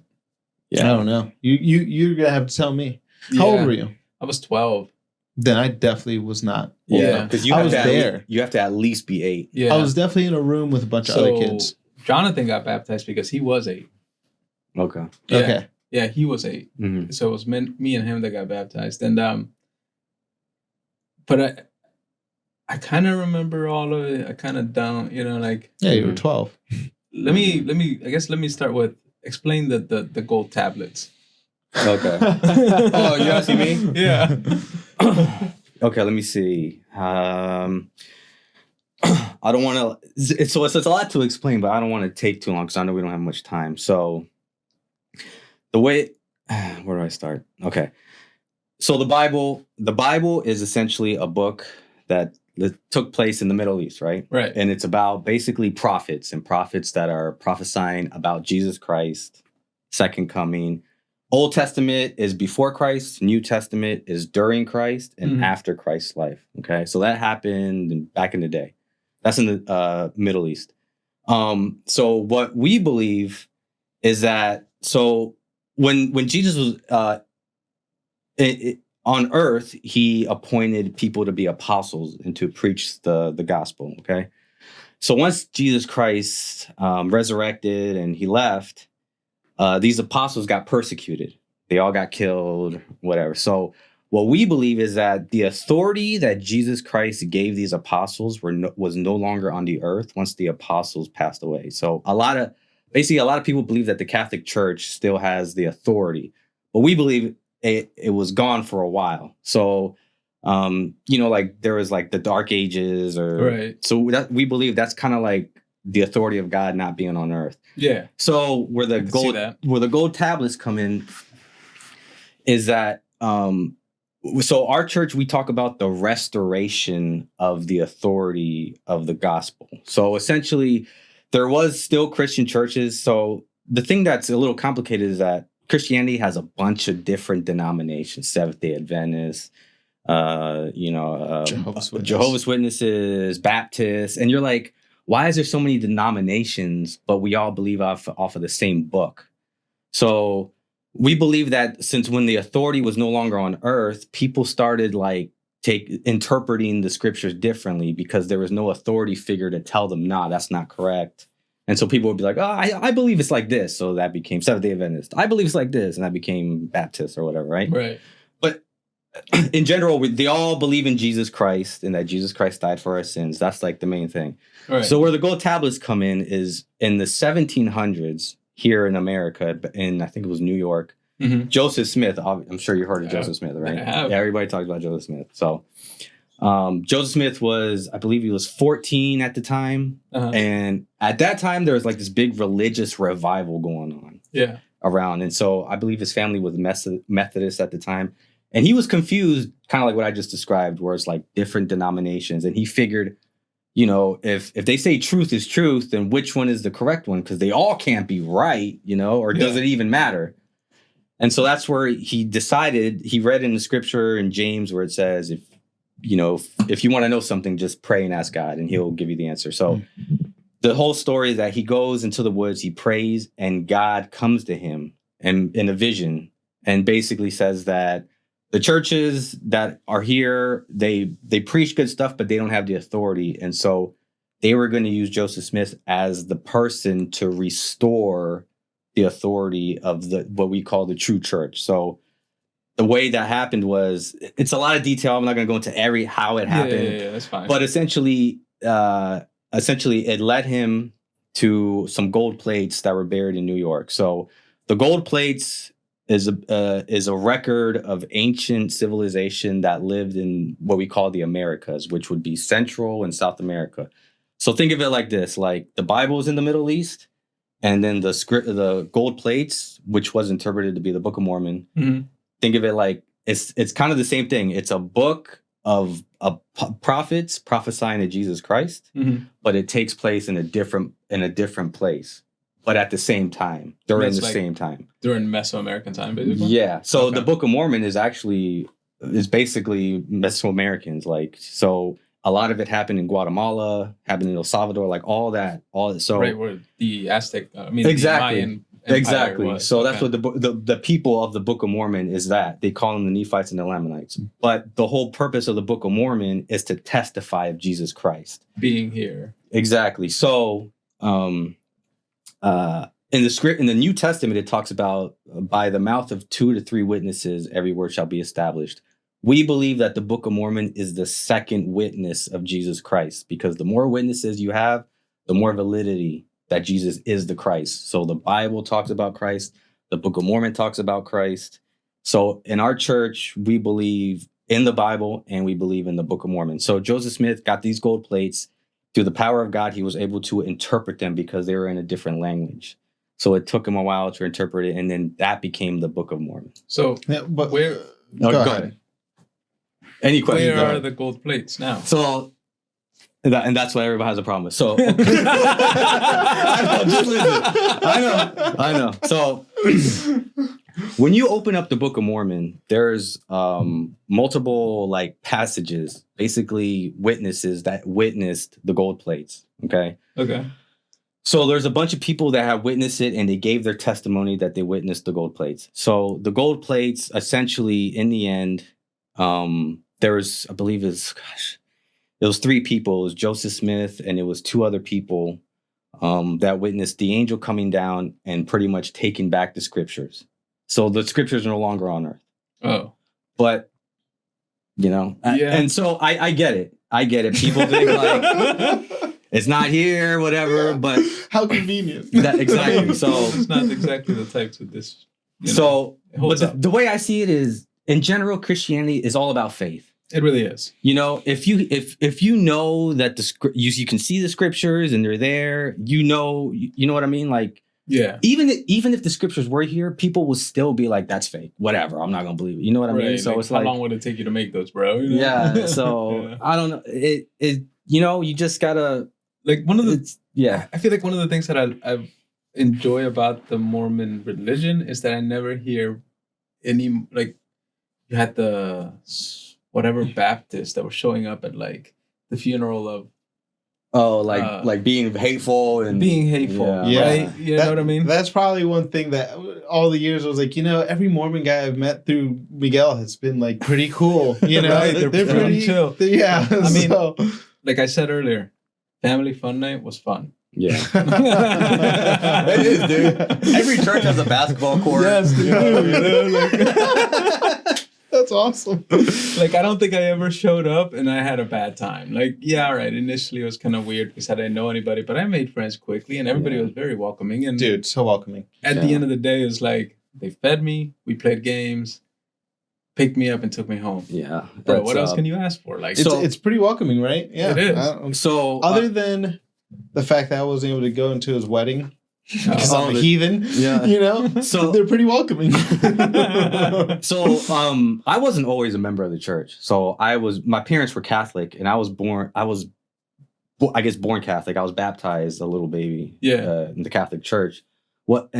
Yeah. I don't know. You're going to have to tell me. How old were you? I was 12. Then I definitely was not. Yeah, because you have to at least be 8. Yeah. I was definitely in a room with a bunch of other kids. Jonathan got baptized because he was 8. Okay. Yeah. Okay. Yeah, he was 8. Mm-hmm. So it was me and him that got baptized. And but I kind of remember all of it. I kind of don't, you know, like. Yeah, you were 12. Let me start with explain the gold tablets. Okay. Oh, you asking me? Yeah. Okay, let me see. I don't want to. It's a lot to explain, but I don't want to take too long because I know we don't have much time. So, the way, where do I start? Okay, So the Bible is essentially a book that took place in the Middle East, right? Right. And it's about basically prophets that are prophesying about Jesus Christ, second coming. Old Testament is before Christ. New Testament is during Christ and after Christ's life. Okay. So that happened back in the day. That's in the Middle East. So what we believe is that, so when Jesus was on earth, he appointed people to be apostles and to preach the gospel. Okay. So once Jesus Christ resurrected and he left, these apostles got persecuted. They all got killed, whatever. So what we believe is that the authority that Jesus Christ gave these apostles was no longer on the earth once the apostles passed away. So a lot of people believe that the Catholic Church still has the authority, but we believe it was gone for a while. So, like there was like the Dark Ages, right. So that we believe that's kind of like the authority of God not being on earth. Yeah. So where the gold tablets come in is that so our church, we talk about the restoration of the authority of the gospel. So essentially there was still Christian churches. So the thing that's a little complicated is that Christianity has a bunch of different denominations, Seventh-day Adventists, Jehovah's Witnesses, Baptists, and you're like, why is there so many denominations, but we all believe off of the same book? So we believe that since when the authority was no longer on earth, people started interpreting the scriptures differently because there was no authority figure to tell them, nah, that's not correct. And so people would be like, oh, I believe it's like this. So that became Seventh-day Adventist. I believe it's like this. And that became Baptist or whatever, right? Right. But in general, they all believe in Jesus Christ and that Jesus Christ died for our sins. That's like the main thing. Right. So where the gold tablets come in is in the 1700s here in America, in I think it was New York. Mm-hmm. Joseph Smith, I'm sure you heard of Joseph Smith, right? Yeah, everybody talks about Joseph Smith. So Joseph Smith was, I believe he was 14 at the time. Uh-huh. And at that time, there was like this big religious revival going on around. And so I believe his family was Methodist at the time. And he was confused, kind of like what I just described, where it's like different denominations. And he figured, if they say truth is truth, then which one is the correct one? Because they all can't be right, or does it even matter? And so that's where he decided, he read in the scripture in James where it says, if you want to know something, just pray and ask God and he'll give you the answer. So the whole story is that he goes into the woods, he prays, and God comes to him and in a vision and basically says that the churches that are here, they preach good stuff, but they don't have the authority. And so they were going to use Joseph Smith as the person to restore the authority of what we call the true church. So the way that happened was, it's a lot of detail. I'm not going to go into how it happened. Yeah, that's fine. But essentially, it led him to some gold plates that were buried in New York. So the gold plates is a record of ancient civilization that lived in what we call the Americas, which would be Central and South America. So think of it like this: like the Bible is in the Middle East, and then the gold plates, which was interpreted to be the Book of Mormon. Mm-hmm. Think of it like it's kind of the same thing. It's a book of prophets prophesying to Jesus Christ, but it takes place in a different place, but at the same time, during the same time. During Mesoamerican time, basically? Yeah. So the Book of Mormon is basically Mesoamericans. Like, so a lot of it happened in Guatemala, happened in El Salvador, like all that. So right, where the Aztec, exactly. the Mayan Empire exactly. was. So that's what the people of the Book of Mormon is that. They call them the Nephites and the Lamanites. But the whole purpose of the Book of Mormon is to testify of Jesus Christ being here. Exactly. So in the New Testament, it talks about by the mouth of 2 to 3 witnesses, every word shall be established. We believe that the Book of Mormon is the second witness of Jesus Christ, because the more witnesses you have, the more validity that Jesus is the Christ. So the Bible talks about Christ. The Book of Mormon talks about Christ. So in our church, we believe in the Bible and we believe in the Book of Mormon. So Joseph Smith got these gold plates. Through the power of God, he was able to interpret them because they were in a different language. So it took him a while to interpret it, and then that became the Book of Mormon. So, but No, go ahead. Any questions? Where are the gold plates now? So, and that's what everybody has a problem with. So, okay. I know. So, when you open up the Book of Mormon, there's multiple like passages, basically witnesses that witnessed the gold plates. Okay. So there's a bunch of people that have witnessed it, and they gave their testimony that they witnessed the gold plates. So the gold plates, essentially, in the end, there was, I believe, it was 3 people. It was Joseph Smith, and it was 2 other people that witnessed the angel coming down and pretty much taking back the scriptures. So the scriptures are no longer on earth. Oh, but and so I get it. People think like it's not here, whatever. But how convenient. Exactly. So it's not exactly the types of this. So, but the way I see it is, in general, Christianity is all about faith. It really is. If you know that you can see the scriptures and they're there, you know what I mean? Like, yeah. Even if the scriptures were here, people will still be like, that's fake. Whatever. I'm not gonna believe it. You know what I mean? So it's how long would it take you to make those, bro? Yeah. So I don't know. It you just gotta like one of the yeah. I feel like one of the things that I enjoy about the Mormon religion is that I never hear any like you had the whatever Baptists that were showing up at like the funeral of like being hateful, right? You know what I mean? That's probably one thing that all the years I was like, every Mormon guy I've met through Miguel has been like pretty cool. Right? They're pretty chill. Yeah. I mean, like I said earlier, family fun night was fun. Yeah. It is, dude. Every church has a basketball court. Yes, dude. That's awesome. Like, I don't think I ever showed up and I had a bad time. Like, yeah, all right. Initially, it was kind of weird because I didn't know anybody, but I made friends quickly and everybody was very welcoming. And dude, so welcoming. At the end of the day, it was like, they fed me, we played games, picked me up and took me home. Yeah. Bro, what else can you ask for? Like, it's pretty welcoming, right? Yeah. It is. So, other than the fact that I wasn't able to go into his wedding, because I'm a heathen, so they're pretty welcoming. So, I wasn't always a member of the church. So my parents were Catholic, and I guess born Catholic. I was baptized a little baby in the Catholic church.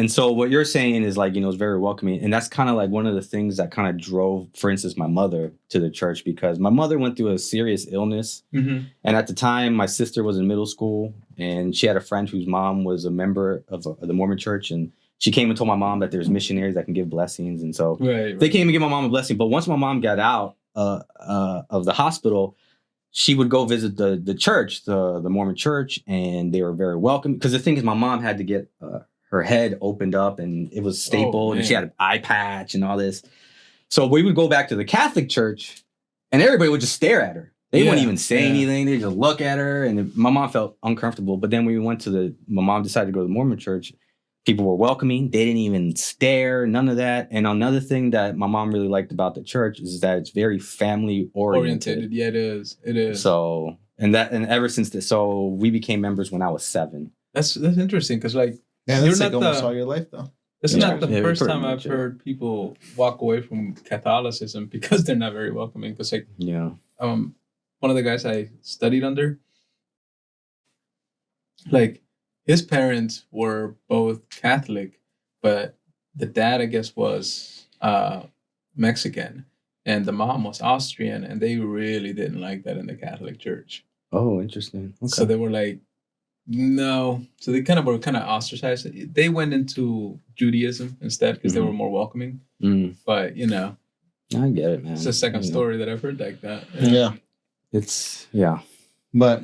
So what you're saying is like, it's very welcoming. And that's kind of like one of the things that kind of drove, for instance, my mother to the church, because my mother went through a serious illness. Mm-hmm. And at the time, my sister was in middle school and she had a friend whose mom was a member of the Mormon church. And she came and told my mom that there's missionaries that can give blessings. And so they came and give my mom a blessing. But once my mom got out of the hospital, she would go visit the church, the Mormon church, and they were very welcoming. Because the thing is, my mom had to get her head opened up and it was stapled and she had an eye patch and all this. So we would go back to the Catholic church and everybody would just stare at her. They wouldn't even say anything. They just look at her and my mom felt uncomfortable. But then when we went to my mom decided to go to the Mormon church, people were welcoming. They didn't even stare, none of that. And another thing that my mom really liked about the church is that it's very family oriented. Yeah, it is. It is. So, and ever since so we became members when I was 7. That's interesting because like, yeah, that's like almost all your life, though. This is not the first time I've heard people walk away from Catholicism because they're not very welcoming. Because like, one of the guys I studied under, like, his parents were both Catholic, but the dad, I guess, was Mexican, and the mom was Austrian, and they really didn't like that in the Catholic Church. Oh, interesting. Okay. So they were like, no. So they were kind of ostracized. They went into Judaism instead because they were more welcoming. Mm. But, I get it, man. It's the second story that I've heard like that. Yeah. But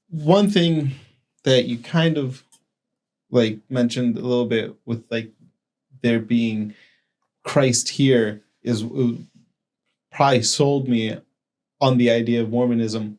one thing that you kind of like mentioned a little bit with like there being Christ here is probably sold me on the idea of Mormonism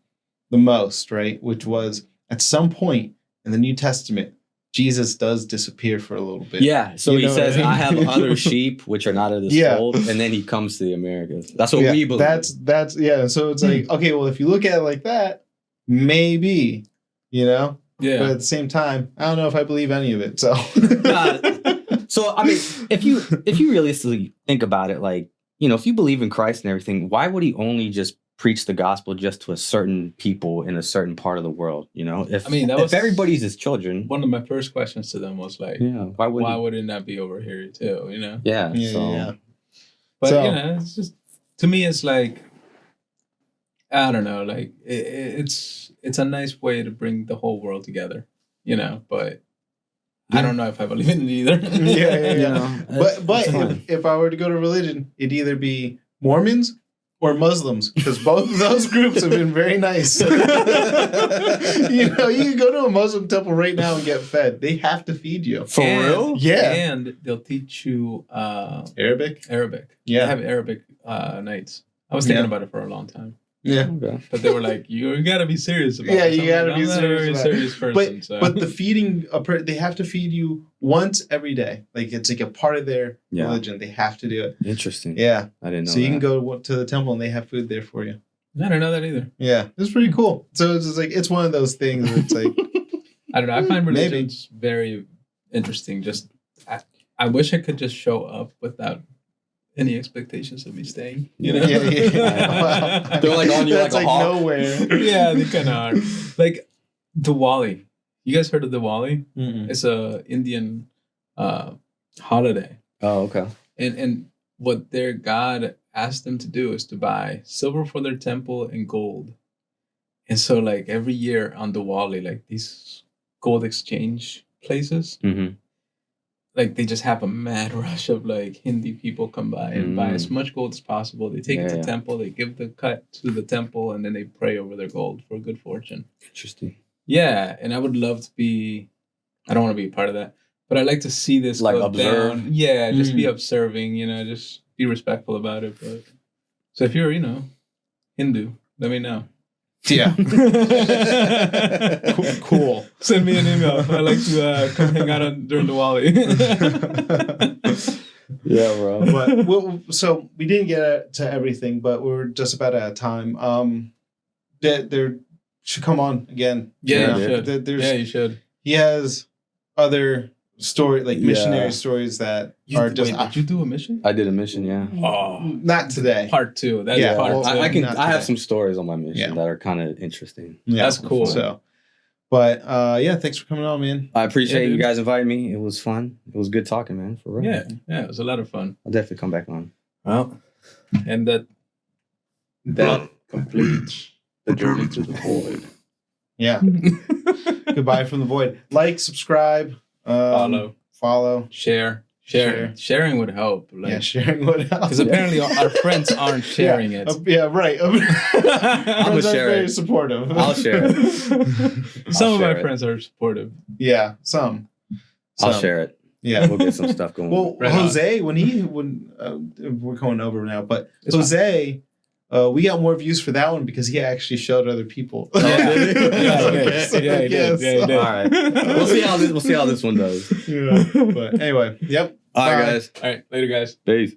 the most, right? Which was at some point in the New Testament, Jesus does disappear for a little bit. Yeah. So he says, I have other sheep which are not of this fold. And then he comes to the Americas. That's what we believe. That's So it's like, okay, well, if you look at it like that, maybe, Yeah. But at the same time, I don't know if I believe any of it. So, so I mean, if you realistically think about it, like if you believe in Christ and everything, why would he only just preach the gospel just to a certain people in a certain part of the world? If everybody's his children. One of my first questions to them was like, why wouldn't that be over here too? Yeah. But it's just, to me, it's like, I don't know, like it's a nice way to bring the whole world together, but I don't know if I believe in it either. But if I were to go to religion, it'd either be Mormons or Muslims, because both of those groups have been very nice. You can go to a Muslim temple right now and get fed. They have to feed you. For real? Yeah. And they'll teach you Arabic. Yeah. They have Arabic nights. I was thinking about it for a long time. Yeah. Okay. But they were like, you got to be serious about it. Yeah, you got to be serious. I'm a very serious person. But the feeding, they have to feed you once every day. Like, it's like a part of their religion. They have to do it. Interesting. Yeah. I didn't know So you can go to the temple and they have food there for you. I don't know that either. Yeah. It's pretty cool. So it's just like, it's one of those things that's like... I don't know. I find religions very interesting. Just, I wish I could just show up without any expectations of me staying, Yeah. Wow. They're like on you that's like a hawk. nowhere. Yeah, they kind of are. Like Diwali. You guys heard of Diwali? Mm-mm. It's a Indian holiday. Oh, okay. And what their god asked them to do is to buy silver for their temple and gold. And so like every year on Diwali, like these gold exchange places, like they just have a mad rush of like Hindi people come by and buy as much gold as possible. They take it to temple, they give the cut to the temple, and then they pray over their gold for good fortune. Interesting. Yeah, and I would love to be, I don't want to be a part of that, but I'd like to see this like go observe. down. Yeah, just be observing, just be respectful about it. But so if you're, Hindu, let me know. Yeah. Cool. Send me an email. I'd like to come hang out during Diwali. Yeah, bro. So we didn't get to everything, but we're just about out of time. There should come on again. Yeah, you should. You should. He has other missionary stories that are just. Did you do a mission? I did a mission, yeah. Oh, not today. Part 2. That's part 2. I have some stories on my mission that are kind of interesting. Yeah, that's cool. So, but thanks for coming on, man. I appreciate you guys inviting me. It was fun. It was good talking, man. For real. Yeah, it was a lot of fun. I'll definitely come back on. Well, and that completes the journey to the void. Yeah. Goodbye from the void. Like, subscribe, follow, share. Sharing would help. Sharing would help. Because apparently our friends aren't sharing it. Right. I'm very supportive. I'll share it. Some of my friends are supportive. Yeah, some. I'll share it. Yeah, we'll get some stuff going. Well, Jose, when we're going over now, but Jose. We got more views for that one because he actually showed other people. Yeah, he did. All right, we'll see how this one does. Yeah. But anyway, yep. All right, guys. All right, later, guys. Peace.